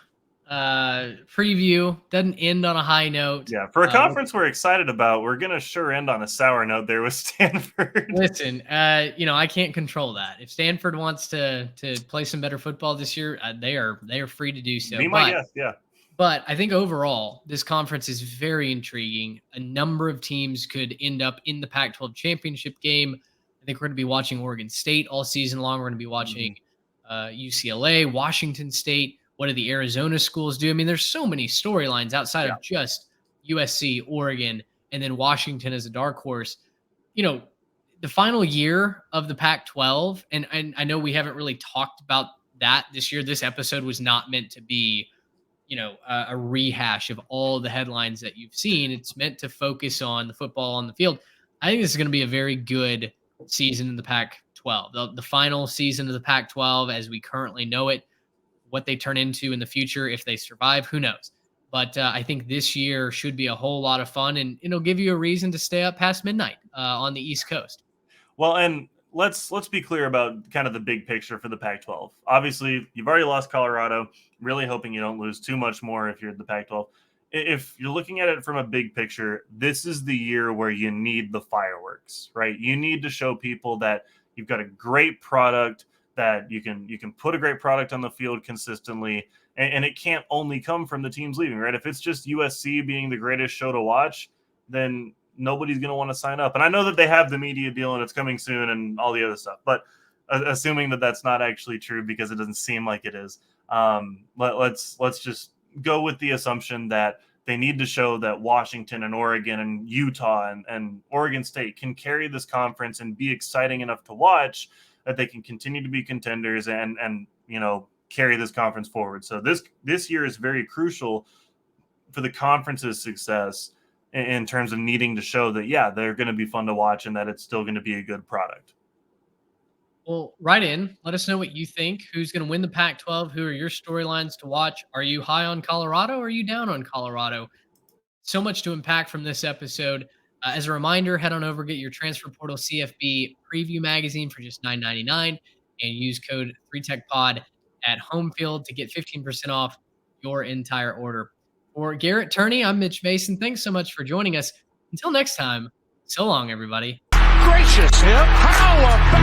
preview. Doesn't end on a high note. Yeah, for a conference we're excited about, we're gonna sure end on a sour note there with Stanford. Listen, I can't control that. If Stanford wants to play some better football this year, they are free to do so. Be my guest, yeah. But I think overall, this conference is very intriguing. A number of teams could end up in the Pac-12 championship game. I think we're going to be watching Oregon State all season long. We're going to be watching UCLA, Washington State. What do the Arizona schools do? I mean, there's so many storylines outside of just USC, Oregon, and then Washington as a dark horse. The final year of the Pac-12, and I know we haven't really talked about that this year. This episode was not meant to be, a rehash of all the headlines that you've seen. It's meant to focus on the football on the field. I think this is going to be a very good season in the Pac-12. The final season of the Pac-12 as we currently know it. What they turn into in the future, if they survive, who knows? But I think this year should be a whole lot of fun, and it'll give you a reason to stay up past midnight on the East Coast. Well, and let's be clear about kind of the big picture for the Pac-12. Obviously, you've already lost Colorado. Really hoping you don't lose too much more if you're the Pac-12. If you're looking at it from a big picture, this is the year where you need the fireworks, right? You need to show people that you've got a great product, that you can put a great product on the field consistently, and it can't only come from the teams leaving, right? If it's just USC being the greatest show to watch, then nobody's going to want to sign up. And I know that they have the media deal and it's coming soon and all the other stuff, but assuming that that's not actually true because it doesn't seem like it is, let's just go with the assumption that they need to show that Washington and Oregon and Utah and Oregon State can carry this conference and be exciting enough to watch, that they can continue to be contenders and carry this conference forward. So this year is very crucial for the conference's success in terms of needing to show that, they're going to be fun to watch and that it's still going to be a good product. Well, write in. Let us know what you think. Who's going to win the Pac-12? Who are your storylines to watch? Are you high on Colorado or are you down on Colorado? So much to unpack from this episode. As a reminder, head on over, get your Transfer Portal CFB preview magazine for just $9.99 and use code 3TechPod at Homefield to get 15% off your entire order. For Garrett Turney, I'm Mitch Mason. Thanks so much for joining us. Until next time, so long, everybody. Gracious him. How about